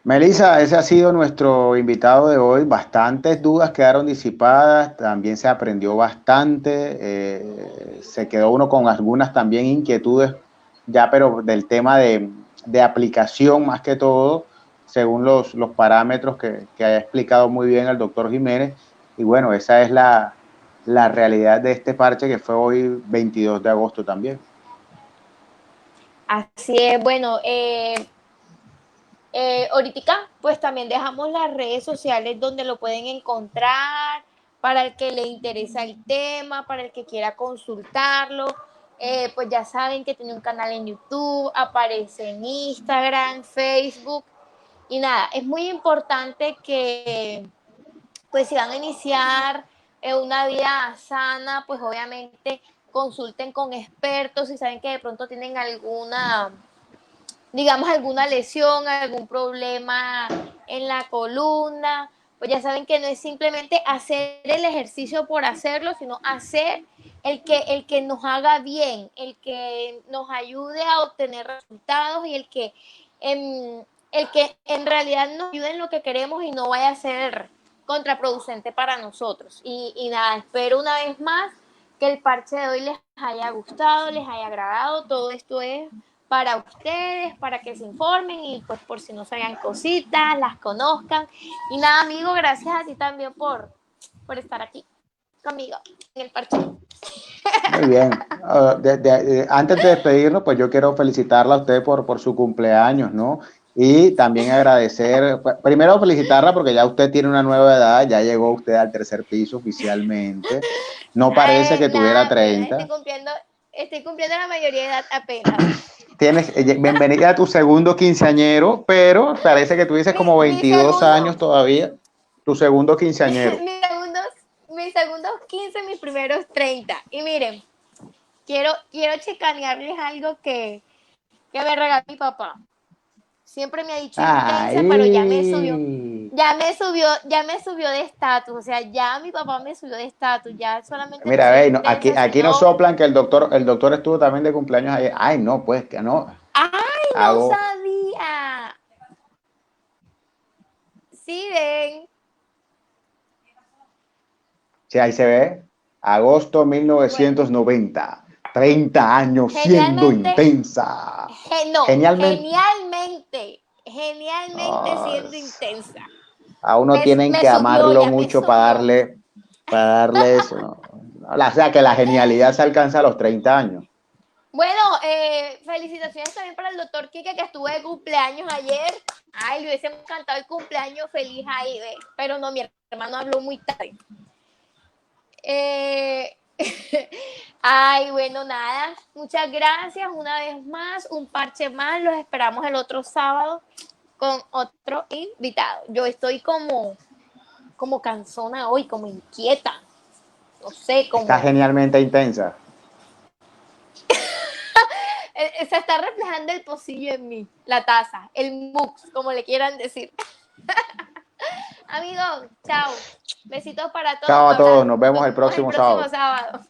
Speaker 1: Melissa, ese ha sido nuestro invitado de hoy. Bastantes dudas quedaron disipadas, también se aprendió bastante, se quedó uno con algunas también inquietudes, ya pero del tema de aplicación más que todo, según los parámetros que ha explicado muy bien el doctor Jiménez. Y bueno, esa es la realidad de este parche que fue hoy 22 de agosto también.
Speaker 2: Así es, bueno, ahorita pues también dejamos las redes sociales donde lo pueden encontrar para el que le interesa el tema, para el que quiera consultarlo. Pues ya saben que tiene un canal en YouTube, aparece en Instagram, Facebook y nada, es muy importante que pues si van a iniciar una vida sana, pues obviamente consulten con expertos si saben que de pronto tienen alguna, digamos, alguna lesión, algún problema en la columna, pues ya saben que no es simplemente hacer el ejercicio por hacerlo, sino hacer el que nos haga bien, el que nos ayude a obtener resultados y el que el que en realidad nos ayude en lo que queremos y no vaya a ser contraproducente para nosotros. Y nada, espero una vez más que el parche de hoy les haya gustado, les haya agradado. Todo esto es para ustedes, para que se informen y pues por si no sabían cositas, las conozcan. Y nada, amigo, gracias a ti también por estar aquí conmigo en el parche.
Speaker 1: Muy bien. Antes de despedirnos, pues yo quiero felicitarla a usted por su cumpleaños, ¿no? Y también agradecer, primero felicitarla porque ya usted tiene una nueva edad, ya llegó usted al tercer piso oficialmente. No parece que tuviera
Speaker 2: Nada, apenas
Speaker 1: 30.
Speaker 2: estoy cumpliendo la mayoría de edad apenas.
Speaker 1: Tienes, bienvenida a tu segundo quinceañero, pero parece que tú dices como
Speaker 2: Mi
Speaker 1: 22
Speaker 2: segundo,
Speaker 1: años todavía. Tu segundo quinceañero.
Speaker 2: mis segundos 15, mis primeros 30. Y miren, quiero chicanearles algo que me regaló mi papá. Siempre me ha dicho intensa, pero
Speaker 1: Ay.
Speaker 2: ya me subió de estatus. O sea, ya mi papá me subió de estatus. Ya solamente no
Speaker 1: Mira,
Speaker 2: soy
Speaker 1: ve, no,
Speaker 2: intensa,
Speaker 1: aquí nos
Speaker 2: sino.
Speaker 1: soplan que el doctor estuvo también de cumpleaños ayer. Ay, no, pues que no.
Speaker 2: ¡Ay, no
Speaker 1: Hago,
Speaker 2: sabía! Sí, ven.
Speaker 1: sí, ahí se ve. Agosto
Speaker 2: Bueno,
Speaker 1: 1990. 30 años siendo
Speaker 2: genialmente,
Speaker 1: intensa.
Speaker 2: no,
Speaker 1: Genialmente.
Speaker 2: genialmente
Speaker 1: Oh,
Speaker 2: siendo intensa.
Speaker 1: a uno tienen
Speaker 2: Me
Speaker 1: que
Speaker 2: subió,
Speaker 1: amarlo
Speaker 2: ya me
Speaker 1: mucho
Speaker 2: subió.
Speaker 1: para darle eso, ¿no? O sea, que la genialidad se alcanza a los 30 años.
Speaker 2: Bueno, felicitaciones también para el doctor Quique que estuvo de cumpleaños ayer. Ay, le hubiésemos cantado el cumpleaños feliz ahí, ¿ve? Pero no, mi hermano habló muy tarde. Eh, Ay, bueno, nada. Muchas gracias una vez más. Un parche más. Los esperamos el otro sábado con otro invitado. Yo estoy como cansona hoy, como inquieta. No sé,
Speaker 1: Está
Speaker 2: como
Speaker 1: genialmente intensa.
Speaker 2: se está reflejando el pocillo en mí, la taza, el mux, como le quieran decir. Amigos, chao. Besitos para todos.
Speaker 1: Chao a todos, nos
Speaker 2: Nos
Speaker 1: vemos el
Speaker 2: vemos el
Speaker 1: próximo
Speaker 2: próximo
Speaker 1: sábado.
Speaker 2: sábado.